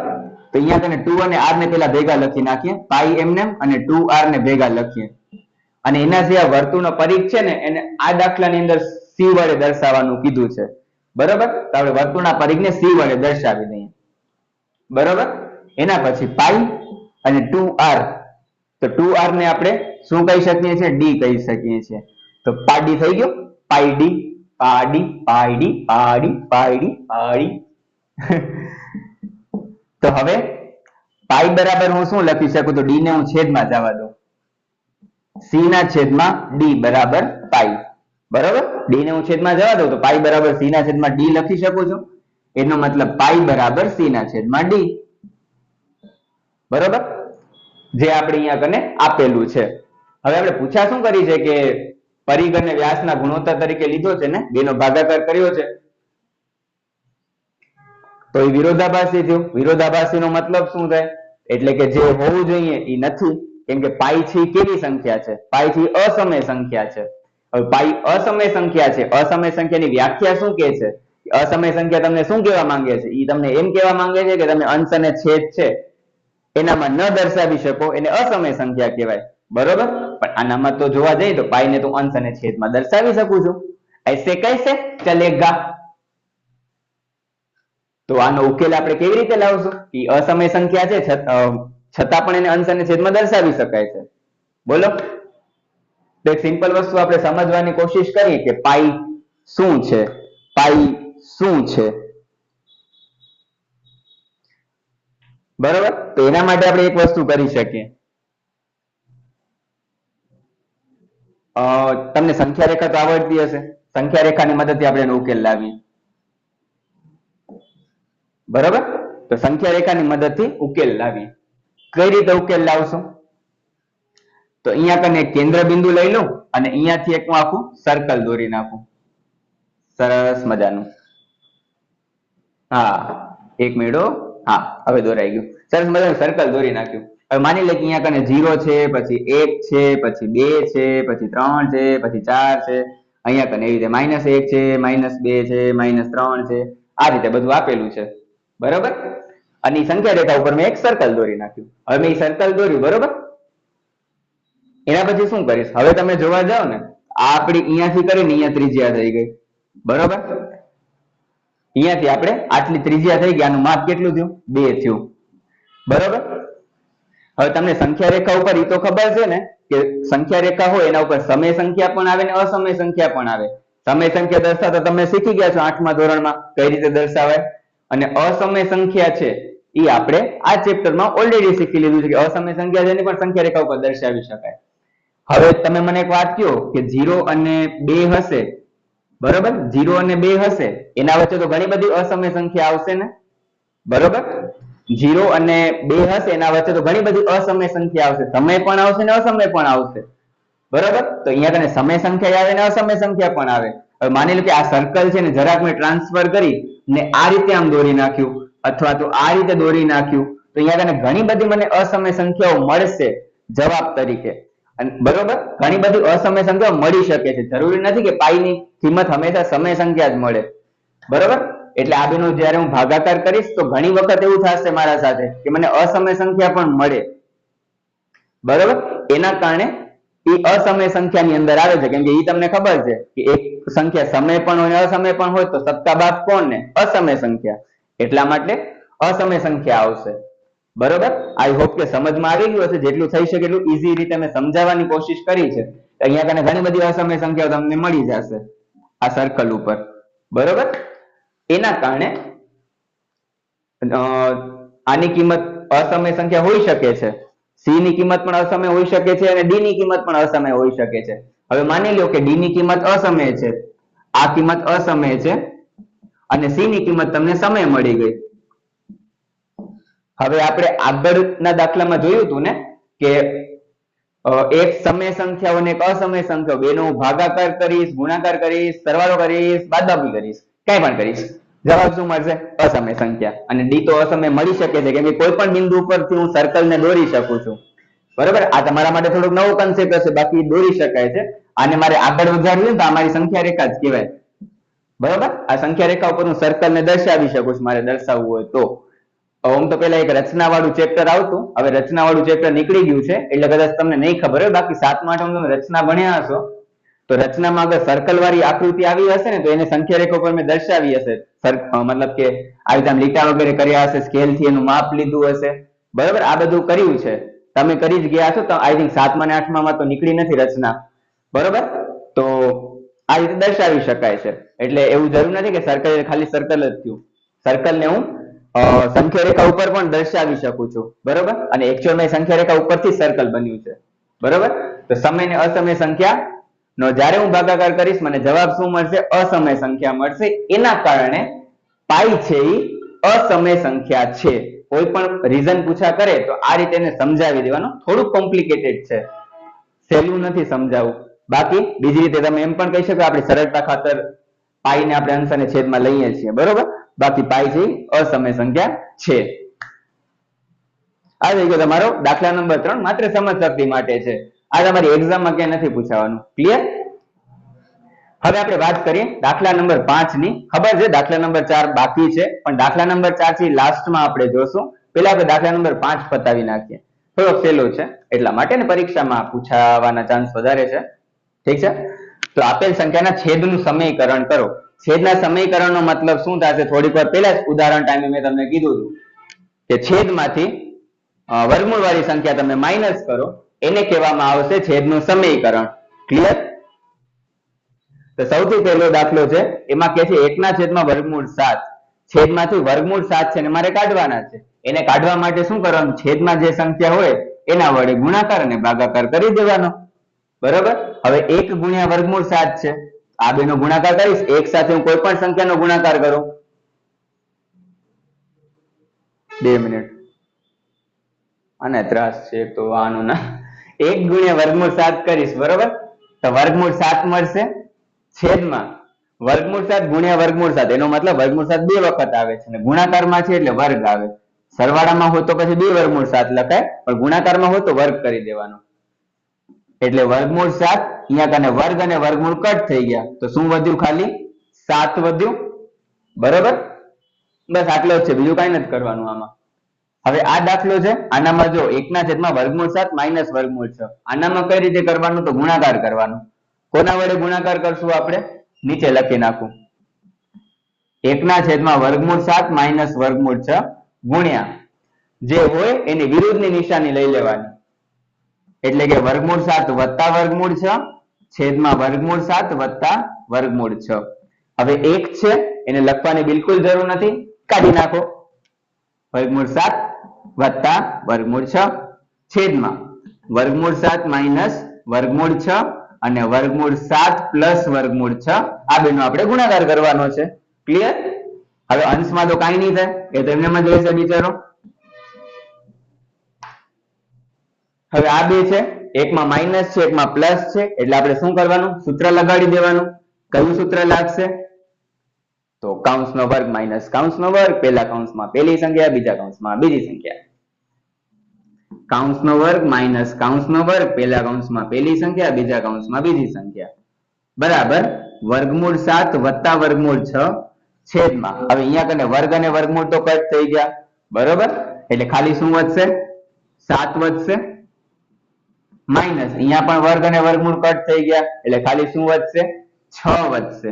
તો અહીંયા તને 2 અને r ને પેલા ભેગા લખી નાખીએ, પાઈ એમને અને 2r ને ભેગા લખીએ. અને એના જે આ વર્તુળનો પરિઘ છે ને એને આ દાખલાની અંદર c વડે દર્શાવવાનું કીધું છે બરોબર. તો આપણે વર્તુળના પરિઘને c વડે દર્શાવી દઈએ બરોબર. એના પછી પાઈ અને 2r. તો 2r ને આપણે શું કહી શકીએ છીએ? d કહી શકીએ છીએ. તો પાડી થઈ ગયો, પાઈ d, પાડી, પાડી, પાડી, પાડી, પાડી. તો હવે પાઈ બરાબર હું શું લખી શકું? તો d ને હું છેદમાં જવા દઉં, c ના છેદમાં d બરાબર પાઈ બરોબર. d ને હું છેદમાં જવા દઉં તો પાઈ બરાબર c ના છેદમાં d લખી શકું છું. એનો મતલબ પાઈ બરાબર c ના છેદમાં d બરોબર, જે આપણે અહીંયા કને આપેલું છે. હવે આપણે પૂછા શું કરી છે કે પરિઘ અને વ્યાસના ગુણોત્તર તરીકે લીધો છે ને, બેનો ભાગાકાર કર્યો છે. તો એ વિરોધાભાસી થયું. વિરોધાભાસી નો મતલબ શું થાય? એટલે કે જે હોવું જોઈએ એ નથી, કેમ કે પાઈ છે કેવી સંખ્યા છે? પાઈ થી અસમય સંખ્યા છે. હવે પાઈ અસમય સંખ્યા છે, અસમય સંખ્યાની વ્યાખ્યા શું કહે છે? અસમય સંખ્યા તમને શું કહેવા માંગે છે? એ તમને એમ કહેવા માંગે છે કે તમે અંશ અને છેદ છે એનામાં ન દર્શાવી શકો, એને અસમય સંખ્યા કહેવાય બરોબર. પણ આનામાં તો જોવા જઈએ તો પાઈ ને તો અંશ અને છેદમાં દર્શાવી શકું છું. ऐसे कैसे चलेगा? તો આનો ઉકેલ આપણે કેવી રીતે લાવશું? એ અસમય સંખ્યા છે છતાં પણ એને અંશ અને છેદમાં દર્શાવી શકાય છે. બોલો. તો એક સિમ્પલ વસ્તુ આપણે સમજવાની કોશિશ કરીએ કે પાઈ શું છે, પાઈ શું છે બરોબર. તો એના માટે આપણે એક વસ્તુ કરી શકીએ. તમને સંખ્યા રેખા તો આવડતી હશે, સંખ્યા રેખાની મદદથી આપણે એનો ઉકેલ લાવીએ બરોબર. તો સંખ્યા રેખાની મદદથી ઉકેલ લાવીએ. કઈ રીતે ઉકેલ લાવશું? તો અહીંયા કને કેન્દ્ર બિંદુ લઈ લઉં અને અહીંયાથી એક આખું સર્કલ દોરી નાખું સરસ મજાનું. હા એક મિનિટ. હા હવે દોરાઈ ગયું. સરસ મજાનું સર્કલ દોરી નાખ્યું. હવે માની લે કે અહીંયા કને 0 છે, પછી 1 છે, પછી 2 છે, પછી 3 છે, પછી 4 છે. અહીંયા કને એવી રીતે -1 છે, -2 છે, -3 છે, આ રીતે બધું આપેલું છે બરોબર. અને ઈ સંખ્યા રેખા ઉપર મેં એક સર્કલ દોરી નાખ્યું. હવે મેં સર્કલ દોર્યું, બરોબર. એના પછી શું કરીશ, હવે તમે જોવા જાઓ ને, આ આપણી અહીંયાથી કરીને અહીંયા ત્રિજ્યા થઈ ગઈ, બરોબર. અહીંયાથી આપણે આટલી ત્રિજ્યા થઈ ગઈ, આનું માપ કેટલું થયું, 2 થયું, બરોબર. હવે તમને સંખ્યા રેખા ઉપર ઈ તો ખબર છે ને કે સંખ્યા રેખા હોય એના ઉપર સમય સંખ્યા પણ આવે ને અસમય સંખ્યા પણ આવે. સમય સંખ્યા દર્શાવતા તમે શીખી ગયા છો 8મા ધોરણમાં કઈ રીતે દર્શાવાય. અને અસમય સંખ્યા છે એ આપણે આ ચેપ્ટરમાં ઓલરેડી શીખી લીધું છે કે અસમય સંખ્યા છે એની પણ સંખ્યા રેખા ઉપર દર્શાવી શકાય. હવે તમે મને એક વાત કહો કે 0 અને 2 હશે, બરોબર. 0 અને 2 હશે, એના વચ્ચે તો ઘણી બધી અસમય સંખ્યા આવશે ને, બરોબર. 0 અને 2 હશે એના વચ્ચે તો ઘણી બધી અસમય સંખ્યા આવશે, સમય પણ આવશે ને અસમય પણ આવશે, બરોબર. તો અહીંયા કને સમય સંખ્યા આવે ને અસમય સંખ્યા પણ આવે. હવે માની લો કે આ સર્કલ છે ને જરાક મેં ટ્રાન્સફર કરી ને આ રીતે આમ દોરી નાખ્યું અથવા તો આ રીતે દોરી નાખ્યું, તો અહીંયા કને ઘણી બધી મને અસમય સંખ્યાઓ મળશે જવાબ તરીકે. અને બરોબર, ઘણી બધી અસમય સંખ્યાઓ મળી શકે છે, જરૂરી નથી કે પાઈ ની કિંમત હંમેશા સમય સંખ્યા જ મળે, બરોબર. એટલે આ બેનો જ્યારે હું ભાગાકાર કરીશ તો ઘણી વખત એવું થશે મારા સાથે કે મને અસમય સંખ્યા પણ મળે, બરોબર. એના કારણે એ અસમય સંખ્યાની અંદર આવે છે, કેમ કે એ તમને ખબર છે કે એક સંખ્યા સમય પણ હોય અસમય પણ હોય તો સત્તા બાદ કોણ ને અસમય સંખ્યા, એટલા માટે અસમય સંખ્યા આવશે, બરોબર. આઈ હોપ કે સમજમાં આવી ગયું હશે. જેટલું થઈ શકે એટલું ઈઝી રીતે મેં સમજાવવાની કોશિશ કરી છે. અહીંયા કને ઘણી બધી અસમય સંખ્યાઓ તમને મળી જશે આ સર્કલ ઉપર, બરોબર. એના કારણે આની કિંમત અસમય સંખ્યા હોઈ શકે છે, સી ની કિંમત પણ અસમય હોઈ શકે છે અને ડી ની કિંમત પણ અસમય હોઈ શકે છે. હવે માની લો કે ડી ની કિંમત અસમય છે, આ કિંમત અસમય છે અને સી ની કિંમત તમને સમય મળી ગઈ. હવે આપણે આગળના દાખલામાં જોયું હતું ને કે એક સમય સંખ્યાઓ અને એક અસમય સંખ્યાઓ બેનો ભાગાકાર કરીશ, ગુણાકાર કરીશ, સરવાળો કરીશ, બાદબાકી કરીશ, કઈ પણ કરીશ, જવાબ શું મળશે, અસમય સંખ્યા. અને ડી તો અસમય મળી શકે છે કેમ કે કોઈ પણ બિંદુ ઉપરથી હું સર્કલ ને દોરી શકું છું, બરોબર. આ તમારા માટે થોડુંક નવો કન્સેપ્ટ હશે, બાકી દોરી શકાય છે. આને મારે આગળ વધારવું તો અમારી સંખ્યા રેખા જ કહેવાય, બરોબર. આ સંખ્યા રેખા ઉપર હું સર્કલ ને દર્શાવી શકું છું મારે દર્શાવવું હોય તો. આમ તો પેલા એક રચના વાળું ચેપ્ટર આવતું, હવે રચના વાળું ચેપ્ટર નીકળી ગયું છે એટલે કદાચ તમને નહીં ખબર હોય, બાકી 7મા 8મા તમે રચના ભણ્યા હશો તો રચનામાં અગર સર્કલ વાળી આકૃતિ આવી હશે ને તો એને સંખ્યા રેખા ઉપર મેં દર્શાવી હશે, મતલબ કે આવી રીતે લીટા વગેરે કર્યા હશે, સ્કેલ થી એનું માપ લીધું હશે, બરોબર. આ બધું કર્યું છે, તમે કરી જ ગયા છો. તો આઈ થિંક 7મા અને 8મા તો નીકળી નથી રચના, બરોબર. તો આ રીતે દર્શાવી શકાય છે. એટલે એવું જરૂર નથી કે સર્કલ ખાલી સર્કલ જ થયું, સર્કલ ને હું સંખ્યા રેખા ઉપર પણ દર્શાવી શકું છું, બરોબર. અને એકચ્યુઅલ સંખ્યા રેખા ઉપરથી સર્કલ બન્યું છે, બરોબર. તો સમય ને અસમય સંખ્યા નો જ્યારે હું ભાગાકાર કરીશ મને જવાબ શું મળશે, અસમય સંખ્યા મળશે. એના કારણે પાઈ છે એ અસમય સંખ્યા છે. કોઈ પણ રીઝન પૂછા કરે તો આ રીતે એને સમજાવી દેવાનું. થોડું કોમ્પ્લિકેટેડ છે, સહેલું નથી સમજાવવું. બાકી બીજી રીતે તમે એમ પણ કહી શકો આપણે સરળતા ખાતર પાઈ ને આપણે અંશ અને છેદમાં લઈએ છીએ, બરોબર. બાકી પાઈ છે અસમય સંખ્યા છે. આ થઈ ગયો તમારો દાખલા નંબર 3, માત્ર સમજ શક્તિ માટે છે. આ તમારી એક્ઝામમાં ક્યાંય નથી પૂછાવાનું, ક્લિયર. હવે આપણે વાત કરીએ દાખલા નંબર 5 ની. ખબર છે દાખલા નંબર 4 બાકી છે, પણ દાખલા નંબર 4 થી લાસ્ટમાં આપણે જોશું. પેલા આપણે દાખલા નંબર 5 પતાવી નાખીએ, થોડો સહેલો છે એટલા માટે ને પરીક્ષામાં પૂછાવાના ચાન્સ વધારે છે, ઠીક છે. તો આપેલ સંખ્યાના છેદનું સમીકરણ કરો. છેદના સમીકરણનો મતલબ શું થશે, થોડીક વાર પહેલા જ ઉદાહરણ ટાઈમે મેં તમને કીધું હતું કે છેદમાંથી વર્ગમૂળ વાળી સંખ્યા તમે માઇનસ કરો એને કહેવામાં આવશે છેદનું સમીકરણ, ક્લિયર. તો સૌથી પહેલો દાખલો છે, એમાં કે છે 1/વર્ગમૂળ 7. છેદમાંથી વર્ગમૂળ 7 છે ને મારે કાઢવાના છે. એને કાઢવા માટે શું કરવાનું, છેદમાં જે સંખ્યા હોય એના વડે ગુણાકાર અને ભાગાકાર કરી દેવાનો, બરોબર. હવે 1 × વર્ગમૂળ 7 છે, આ બેનો ગુણાકાર કરીશ. એક સાથે હું કોઈ પણ સંખ્યાનો ગુણાકાર કરું, 2 મિનિટ અને ત્રાસ છે તો આનું ના 1 × વર્ગમૂળ 7 કરીશ, બરોબર. તો વર્ગમૂળ 7 મળશે, છેદમાં વર્ગમૂળ 7 × વર્ગમૂળ 7, એનો મતલબ વર્ગમૂળ 7 બે વખત આવે છે અને ગુણાકારમાં છે એટલે વર્ગ આવે. સરવાળામાં હોય તો પછી 2 √ 7 લખાય, પણ ગુણાકારમાં હોય તો વર્ગ કરી દેવાનો. એટલે વર્ગમૂળ 7 અહીંયા કને વર્ગ અને વર્ગમૂળ કટ થઈ ગયા, તો શું વધ્યું, ખાલી 7 વધ્યું, બરોબર. બસ આટલો જ છે, બીજું કઈ નથી કરવાનું આમાં. હવે આ દાખલો છે, આનામાં જો 1/7 માઇનસ વર્ગમૂળ 6, આનામાં કઈ રીતે કરવાનું? તો ગુણાકાર કરવાનું. કોના વડે ગુણાકાર કરશું આપણે? નીચે લખી નાખું 1/7 માઇનસ વર્ગમૂળ 6 ગુણ્યા જે હોય એની વિરુદ્ધની નિશાની લઈ લેવાની, એટલે કે વર્ગમૂળ 7 વત્તા વર્ગમૂળ 6 છેદમાં વર્ગમૂળ 7 વત્તા વર્ગમૂળ 6. હવે 1 છે એને લખવાની બિલકુલ જરૂર નથી, કાઢી નાખો. વર્ગમૂળ 7 વત્તા વર્ગમૂળ 6 છેદમાં વર્ગમૂળ 7 માઇનસ વર્ગમૂળ 6 અને વર્ગમૂળ 7 પ્લસ વર્ગમૂળ 6, આ બેનો આપણે ગુણાકાર કરવાનો છે. ક્લિયર? હવે અંશમાં તો કાંઈ નહીં થાય, એ તો એમને જ રહેશે બિચારો. હવે આ બે છે, એકમાં માઇનસ છે એકમાં પ્લસ છે, એટલે આપણે શું કરવાનું? સૂત્ર લગાડી દેવાનું. કયું સૂત્ર લાગશે? તો કૌંસનો વર્ગ માઇનસ કૌંસનો વર્ગ, પહેલા કૌંસમાં પહેલી સંખ્યા બીજા કૌંસમાં બીજી સંખ્યા. કૌંસનો વર્ગ માઇનસ કૌંસનો વર્ગ, પહેલા કૌંસમાં પહેલી સંખ્યા બીજા કૌંસમાં બીજી સંખ્યા, બરાબર વર્ગમૂળ 7 વત્તા વર્ગમૂળ 6 છેદમાં, હવે અહીંયા કને વર્ગ અને વર્ગમૂળ તો કટ થઈ ગયા, બરોબર, એટલે ખાલી શું વધશે? 7 વધશે. માઇનસ અહીંયા પણ વર્ગ અને વર્ગમૂળ કટ થઈ ગયા, એટલે ખાલી શું વધશે? 6 વધશે.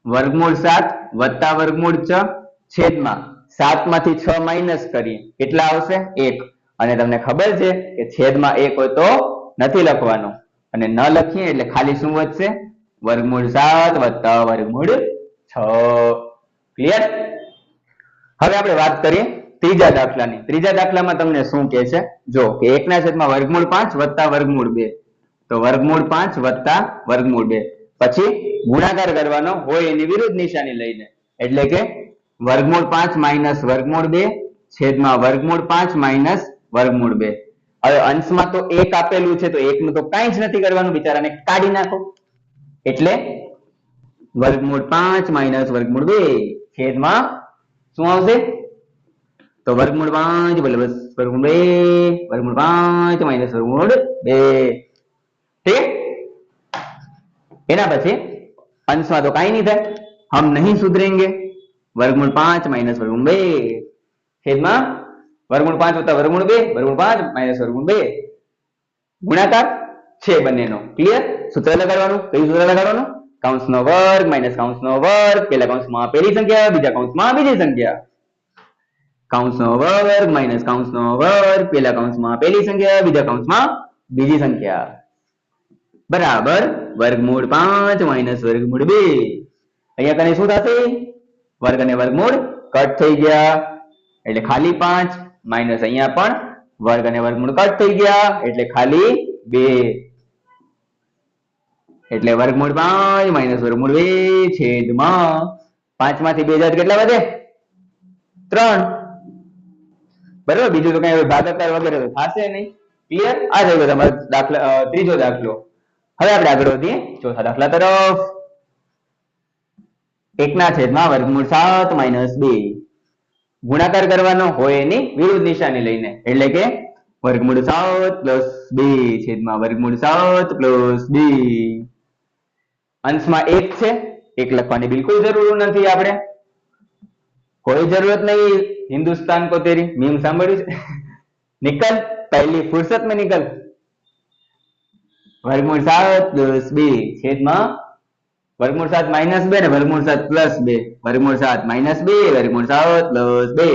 વર્ગમૂળ 7 વત્તા વર્ગમૂળ 6 છેદમાં 7 માંથી 6 માઇનસ કરીએ કેટલા આવશે? 1. અને તમને ખબર છે કે છેદમાં 1 હોય તો નથી લખવાનું, અને ન લખીએ એટલે ખાલી શું વધશે? વર્ગમૂળ 7 વત્તા વર્ગમૂળ 6. ક્લિયર? હવે આપણે વાત કરીએ ત્રીજા દાખલાની. ત્રીજા દાખલામાં તમને શું કહે છે? જો કે 1/7 વર્ગમૂળ 5 વત્તા વર્ગમૂળ 2, તો વર્ગમૂળ 5 વત્તા વર્ગમૂળ 2, પછી ગુણાકાર કરવાનો હોય એની વિરુદ્ધ નિશાની લઈને, એટલે કે વર્ગમૂળ 5 માઇનસ વર્ગમૂળ 2 છેદમાં વર્ગમૂળ 5 માઇનસ વર્ગમૂળ 2. હવે અંશમાં તો 1 આપેલું છે, તો 1 નું તો કાંઈ જ નથી કરવાનું, બિચારાને કાઢી નાખો. એટલે વર્ગમૂળ 5 માઇનસ વર્ગમૂળ 2 છેદમાં શું આવશે? તો વર્ગમૂળ 5 પ્લસ વર્ગમૂળ 2, વર્ગમૂળ 5 માઇનસ વર્ગમૂળ 2. ઠીક? એના પછી अंश में तो कहीं नहीं था, हम नहीं सुधरेंगे. वर्गमूल 5 माइनस वर्गमूल 2 छेद में वर्गमूल 5 होता वर्गमूल 2 वर्गमूल 5 माइनस वर्गमूल 2 गुणाकार छे बनेनो. क्लियर? सूत्र लगाडवानुं. कયું सूत्र लगाडवानुं? કૌંસનો વર્ગ માઈનસ કૌંસનો વર્ગ, પહેલા કૌંસમાં પહેલી સંખ્યા બીજા કૌંસમાં બીજી સંખ્યા. કૌંસનો વર્ગ માઈનસ કૌંસનો વર્ગ, પહેલા કૌંસમાં પહેલી સંખ્યા બીજા કૌંસમાં બીજી સંખ્યા, બરાબર વર્ગમૂળ 5 માઈનસ વર્ગમૂળ 2. અહીંયા કને શું થશે? વર્ગ અને વર્ગમૂળ કટ થઈ ગયા એટલે ખાલી 5 માઈનસ અહીંયા પણ વર્ગ અને વર્ગમૂળ કટ થઈ ગયા એટલે ખાલી 2. એટલે વર્ગમૂળ 5 માઈનસ વર્ગમૂળ 2 છેદમાં 5 માંથી 2 જાય કેટલા વધે? 3. બરાબર, બીજું તો કઈ ભાગાકાર વગેરે તો થશે નહીં. ક્લિયર? આ થઈ ગયો તમારો દાખલા, ત્રીજો દાખલો. હવે આપણે આગળ વધીએ ચોથા દાખલા તરફ. 1/7 વર્ગમૂળ 7 માઈનસ 2 ગુણાકાર કરવાનો હોય એની વિરુદ્ધ નિશાની લઈને, એટલે કે વર્ગમૂળ 7 પ્લસ 2 છેદમાં વર્ગમૂળ 7 પ્લસ 2. અંશમાં 1 છે, 1 લખવાની બિલકુલ જરૂર નથી, આપણે કોઈ જરૂરત નહીં. हिंदुस्तान को तेरी मीम સાંભળ્યું છે? निकल पहली फुर्सत में निकल. वर्गमूल 7 प्लस 2 छेदમાં वर्गमूल 7 माइनस 2 ને वर्गमूल 7 प्लस 2, वर्गमूल 7 माइनस 2 वर्गमूल 7 प्लस 2,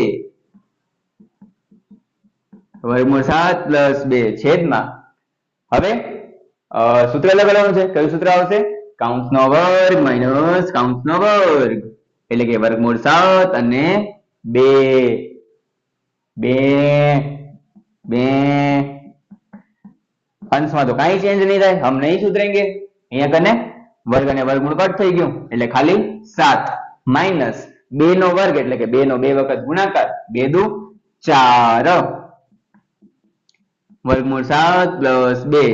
वर्गमूल 7 प्लस 2 છેદમાં હવે સૂત્ર લગાડવાનું છે. કયું સૂત્ર આવશે? કૌંસનો વર્ગ માઈનસ કૌંસનો વર્ગ, એટલે કે વર્ગમૂળ 7 અને 2 अंश में तो कहीं चेंज नहीं થાય, हम नहीं सुधरेंगे. અહીંયા कने वर्ग અને વર્ગમૂળ કટ થઈ ગયું એટલે ખાલી 7 માઈનસ 2 નો વર્ગ, એટલે કે 2 નો 2 વખત ગુણાકાર, 2 દુ 4 વર્ગમૂળ 7 પ્લસ 2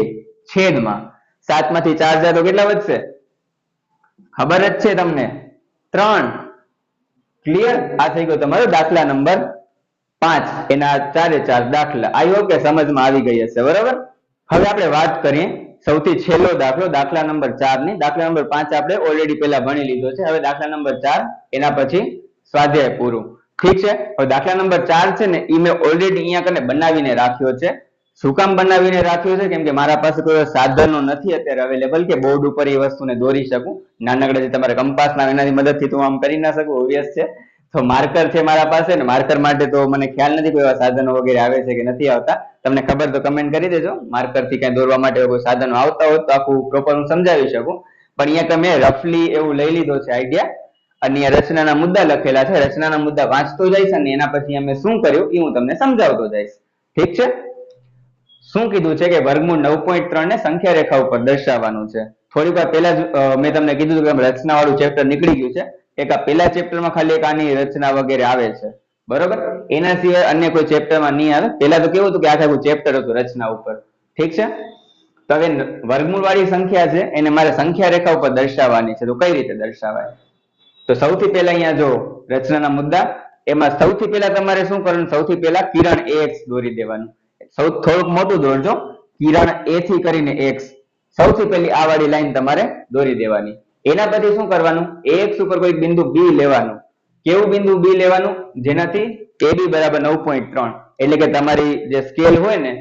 છેદમાં 7 માંથી 4 જાય તો કેટલા વધશે? ખબર જ છે તમને, 3. ક્લિયર? આ થઈ ગયો તમારો દાખલા નંબર 5, એના 4 દાખલા. આઈ હોપ કે સમજમાં આવી ગઈ હશે, બરાબર. હવે આપણે વાત કરીએ સૌથી છેલ્લો દાખલો, દાખલા નંબર 4 ની. દાખલા નંબર 5 આપણે ઓલરેડી પહેલા ભણી લીધો છે. હવે દાખલા નંબર 4, એના પછી સ્વાધ્યાય પૂરું. ઠીક છે. હવે દાખલા નંબર 4 છે ને એ મેં ઓલરેડી અહીંયા કને બનાવીને રાખ્યો છે. શું કામ બનાવીને રાખ્યો છે? કેમ કે મારા પાસે કોઈ સાધનો નથી અત્યારે અવેલેબલ કે બોર્ડ ઉપર એ વસ્તુને દોરી શકું. નાનકડા જે તમારે કંપાસ ના એનાથી મદદથી તો આમ કરી ના શકું, ઓબ્વિયસ છે. તો માર્કર છે મારા પાસે ને માર્કર માટે તો મને ખ્યાલ નથી કોઈ એવા સાધનો વગેરે આવે છે કે નથી આવતા. તમને ખબર તો કમેન્ટ કરી દેજો. માર્કર થી કઈ દોરવા માટે કોઈ સાધનો આવતા હોય તો આખું પ્રોપર હું સમજાવી શકું. પણ અહીંયા તમે રફલી એવું લઈ લીધો છે આઈડિયા. અને અહીંયા રચનાના મુદ્દા લખેલા છે. રચનાના મુદ્દા વાંચતો જઈશ અને એના પછી અમે શું કર્યું એ હું તમને સમજાવતો જઈશ. ઠીક છે. શું કીધું છે કે વર્ગમૂળ 9.3 ને સંખ્યા રેખા ઉપર દર્શાવવાનું છે. થોડીક વાર પહેલા જ મેં તમને કીધું કે રચના વાળું ચેપ્ટર નીકળી ગયું છે. એક આ પહેલા ચેપ્ટરમાં ખાલી એક આની રચના વગેરે આવે છે, બરોબર. એના સિવાય અન્ય કોઈ ચેપ્ટરમાં નહીં આવે. પહેલા તો કેવું હતું કે આખું ચેપ્ટર હતું રચના ઉપર. ઠીક છે. તો હવે વર્ગમૂળ વાળી સંખ્યા છે એને મારે સંખ્યા રેખા ઉપર દર્શાવવાની છે. તો કઈ રીતે દર્શાવાય? તો સૌથી પહેલા અહીંયા જો રચનાના મુદ્દા, એમાં સૌથી પહેલા તમારે શું કરવાનું? સૌથી પહેલા કિરણ ax દોરી દેવાનું. થોડુંક મોટું દોરજો. કિરણ a થી કરીને x, સૌથી પહેલી આ વાળી લાઈન તમારે દોરી દેવાની. એના પછી શું કરવાનું? ax ઉપર કોઈ બિંદુ b લેવાનું. કેવું બિંદુ b લેવાનું? જેનાથી ab બરાબર 9.3, એટલે કે તમારી જે સ્કેલ હોય ને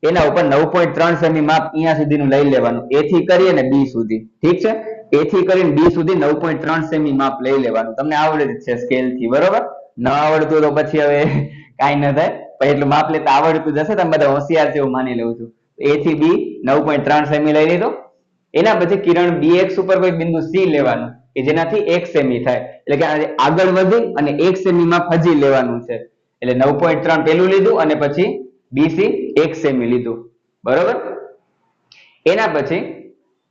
એના ઉપર 9.3 સેમી માપ અહીંયા સુધીનું લઈ લેવાનું. a થી કરી અને b સુધી. ઠીક છે. a થી કરીને b સુધી 9.3 સેમી માપ લઈ લેવાનું. તમને આવડે જ છે સ્કેલ થી, બરોબર. ન આવડતું તો પછી હવે કાંઈ ન થાય, પણ એટલું માપ લેતા આવડતું જશે. તમે બધા હોશિયાર છે એવું માની લઉં છું. a થી b 9.3 સેમી લઈ લીધો. એના પછી કિરણ bx ઉપર કોઈ બિંદુ c લેવાનું કે જેનાથી 1 સેમી થાય, એટલે કે આગળ વધી અને 1 સેમી માપ હજી લેવાનું છે. એટલે 9.3 પેલું લીધું અને પછી bc 1 સેમી લીધું, બરોબર. એના પછી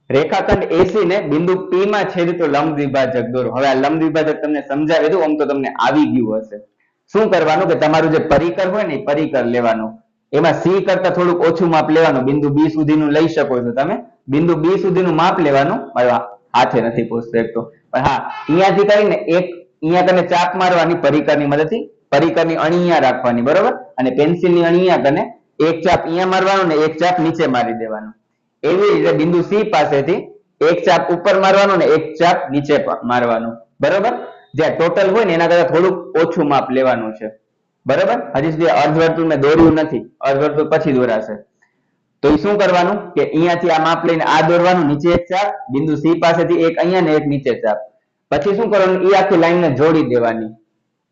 રેખાખંડ AC ને બિંદુ P માં છેદતો લંબ દ્વિભાજક દોરો. હવે આ લંબ દ્વિભાજક તમને સમજાવી દઉં, આમ તો તમને આવી ગયું હશે. શું કરવાનું કે તમારું જે પરિકર હોય ને પરિકર લેવાનું, એમાં C કરતા થોડુંક ઓછું માપ લેવાનું. બિંદુ B સુધીનું લઈ શકો છો તમે. બિંદુ B સુધીનું માપ લેવાનું. મારો હાથે નથી પહોંચતો એક તો, પણ હા અહીંયાથી કરીને એક અહીંયા કને ચાપ મારવાની પરિકરની મદદથી. પરિકરની અણી અહીંયા રાખવાની, બરોબર. અને પેન્સિલની અણી અહીંયા કને એક ચાપ અહીંયા મારવાનું ને એક ચાપ નીચે મારી દેવાનું. એવી રીતે બિંદુ C પાસેથી એક ચાપ ઉપર મારવાનું ને એક ચાપ નીચે મારવાનું, બરોબર. જે ટોટલ હોય ને એના કરતા થોડુંક ઓછું માપ લેવાનું છે, બરોબર. હજી સુધી અર્ધવર્તુળ મેં દોર્યું નથી, અર્ધવર્તુળ પછી દોરાશે. તો એ શું કરવાનું કે અહીંયાથી આ માપ લઈને આ દોરવાનું, નીચે એક ચાપ, બિંદુ C પાસેથી એક અહીંયા ને એક નીચે ચાપ. પછી શું કરવાનું? એ આખી લાઈનને જોડી દેવાની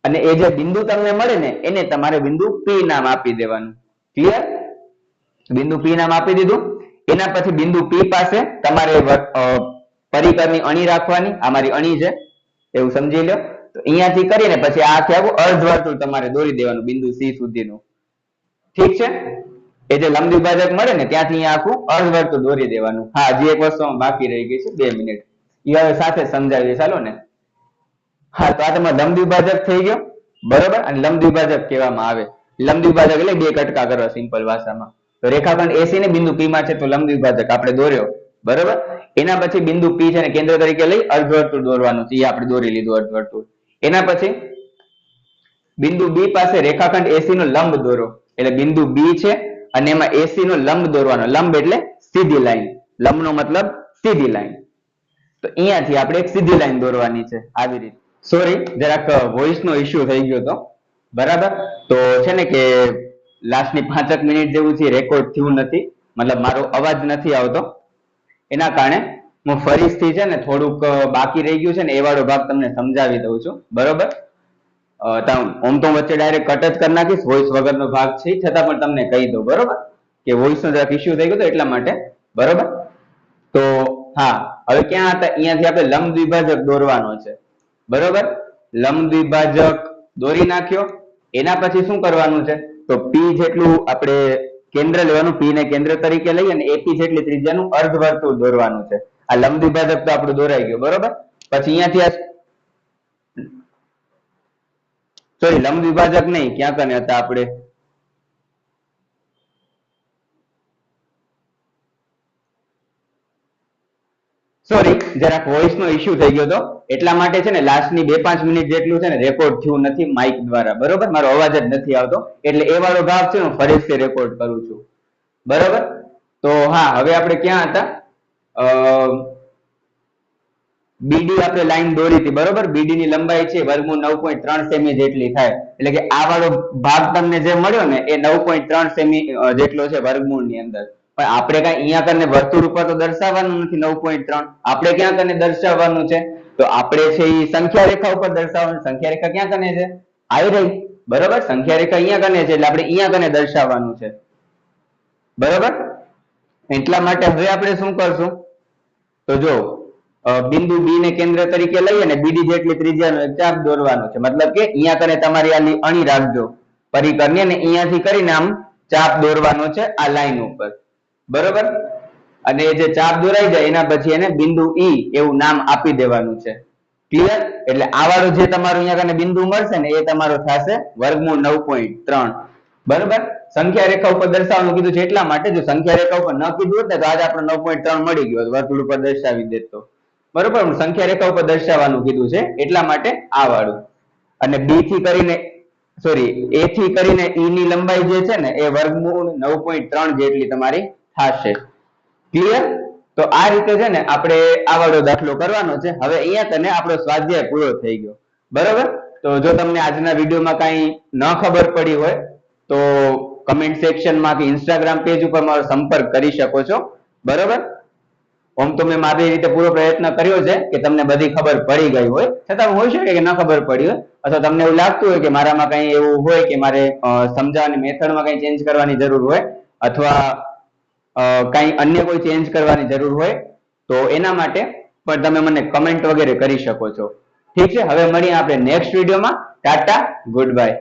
અને એ જે બિંદુ તમને મળે ને એને તમારે બિંદુ P નામ આપી દેવાનું. ક્લિયર? બિંદુ P નામ આપી દીધું. એના પછી બિંદુ P પાસે તમારે પરિકરની અણી રાખવાની. આ મારી અણી છે એવું સમજી લો. તો અહીંયાથી કરીને પછી આ આખું અર્ધવર્તુળ તમારે દોરી દેવાનું બિંદુ C સુધીનું. ઠીક છે. એ જે લંબ દ્વિભાજક મળે ને ત્યાંથી આખું અર્ધવર્તુળ દોરી દેવાનું. હા, હજી એક વસ્તુ બાકી રહી ગઈ છે, 2 મિનિટ. એ હવે સાથે સમજાવીએ, ચાલો ને. હા, તો આ તમારો લંબ દ્વિભાજક થઈ ગયો, બરોબર. અને લંબ દ્વિભાજક કહેવામાં આવે. લંબ દ્વિભાજક એટલે બે કટકા કરવા, સિમ્પલ ભાષામાં. તો રેખાખંડ AC ને બિંદુ P માં છે તો લંબ દ્વિભાજક આપણે દોર્યો, બરોબર. એના પછી બિંદુ P છે ને કેન્દ્ર તરીકે લઈ અર્ધવર્તુળ દોરવાનું છે. એ આપણે દોરી લીધું અર્ધવર્તુળ. એના પછી બિંદુ B પાસે રેખાખંડ AC નો લંબ દોરો. એટલે બિંદુ B છે અને એમાં AC નો લંબ દોરવાનો. લંબ એટલે સીધી લાઈન. લંબ નો મતલબ સીધી લાઈન. તો અહીંયાથી આપણે એક સીધી લાઈન દોરવાની છે, આવી રીતે. સોરી, જરાક વોઇસ નો ઇશ્યુ થઈ ગયો હતો, બરાબર. તો છે ને કે લાસ્ટની 5 મિનિટ જેવું છે રેકોર્ડ થયું નથી, મતલબ મારો અવાજ નથી આવતો. એના કારણે હું ફરીથી છે ને થોડુંક બાકી રહી ગયું છે ને એ વાળો ભાગ તમને સમજાવી દઉં છું, બરોબર. આમ તો વચ્ચે ડાયરેક્ટ કટ જ કરી નાખીશ, વોઇસ વગરનો ભાગ છે, છતાં પણ તમને કહી દઉં, બરોબર. કે વોઇસ નો જરાક ઇશ્યુ થઈ ગયો હતો એટલા માટે, બરોબર. તો હા, હવે ક્યાં હતા? અહીંયાથી આપણે લંબ દ્વિભાજક દોરવાનો છે, બરોબર. લંબ દ્વિભાજક દોરી નાખ્યો. એના પછી શું કરવાનું છે? તો P જેટલું આપણે કેન્દ્ર લેવાનું. P ને કેન્દ્ર તરીકે લઈ અને AP જેટલી ત્રિજ્યાનું અર્ધવર્તુળ દોરવાનું છે. આ લંબ દ્વિભાજક તો આપણું દોરાઈ ગયું, બરોબર. પછી અહીંયાથી આ સોરી, લંબ દ્વિભાજક નહીં, ક્યાં કને હતા આપણે? સોરી, જરાક વોઇસ નો ઇશ્યુ થઈ ગયો હતો એટલા માટે છે ને લાસ્ટની 2-5 મિનિટ જેટલું છે ને રેકોર્ડ થયું નથી માઇક દ્વારા, બરોબર. મારો અવાજ જ નથી આવતો એટલે એ વાળો ભાગ છે હું ફરીથી રેકોર્ડ કરું છું, બરોબર. તો હા, હવે આપણે ક્યાં હતા? બીડી આપણે લાઈન દોરી હતી બરોબર, બીડી ની લંબાઈ છે વર્ગમૂળ 9.3 સેમી જેટલી થાય, એટલે કે આ વાળો ભાગ તમને જે મળ્યો ને એ 9.3 સેમી જેટલો છે વર્ગમૂળ ની અંદર. પણ આપણે કઈ અહીંયા કરીને વર્તુળ ઉપર તો દર્શાવવાનું નથી 9.3, આપણે ક્યાં કરીને દર્શાવવાનું છે, તો આપણે છે એ સંખ્યા રેખા ઉપર દર્શાવવાનું. સંખ્યા રેખા ક્યાં કને છે, આવી રહી બરોબર, સંખ્યા રેખા અહીંયા કને છે એટલે આપણે અહીંયા કને દર્શાવવાનું છે બરોબર. એટલા માટે હવે આપણે શું કરશું, તો જો બિંદુ બી ને કેન્દ્ર તરીકે લઈએ ને બીડી જેટલી ત્રિજ્યાનો એક ચાપ દોરવાનો છે, મતલબ કે અહીંયા કને તમારી આ અણી રાખજો પરિકરની, અને અહીંયાથી કરીને આમ ચાપ દોરવાનો છે આ લાઈન ઉપર બરોબર. અને જે ચાપ દોરાઈ જાય એના પછી એને બિંદુ ઈ એવું નામ આપી દેવાનું છે. ક્લિયર? એટલે આ વાળું જે તમારું અહીંયા કને બિંદુ મળશે ને એ તમારો થશે વર્ગમૂળ 9.3 બરોબર. સંખ્યા રેખા ઉપર દર્શાવવાનું કીધું છે એટલા માટે, જો સંખ્યા રેખા ઉપર ન કીધું હોત ને તો આજે આપણે 9.3 મળી ગયો વર્તુળ ઉપર દર્શાવી દેત તો બરોબર. સંખ્યા રેખા ઉપર દર્શાવવાનું કીધું છે એટલા માટે આ વાળું. અને બી થી કરીને સોરી એ થી કરીને ઈ ની લંબાઈ જે છે ને એ વર્ગમૂળ 9.3 જેટલી તમારી થશે. ક્લિયર? તો આ રીતે છે ને આપણે આ વાળો દાખલો કરવાનો છે. હવે અહીંયા તને આપણો સ્વાધ્યાય પૂરો થઈ ગયો બરોબર. તો જો તમને આજના વિડીયોમાં કઈ ન ખબર પડી હોય તો કમેન્ટ સેક્શનમાં કે ઇન્સ્ટાગ્રામ પેજ ઉપર મારો સંપર્ક કરી શકો છો બરોબર. આમ તો મેં મારી રીતે પૂરો પ્રયત્ન કર્યો છે કે તમને બધી ખબર પડી ગઈ હોય, છતાં હોઈ શકે કે ન ખબર પડી હોય, અથવા તમને એવું લાગતું હોય કે મારામાં કઈ એવું હોય કે મારે સમજાવવાની મેથડમાં કઈ ચેન્જ કરવાની જરૂર હોય, અથવા કઈ અન્ય કોઈ ચેન્જ કરવાની જરૂર હોય તો એના માટે પણ તમે મને કમેન્ટ વગેરે કરી શકો છો. ઠીક છે, હવે મળીએ આપણે નેક્સ્ટ વિડીયોમાં. Tata, good bye.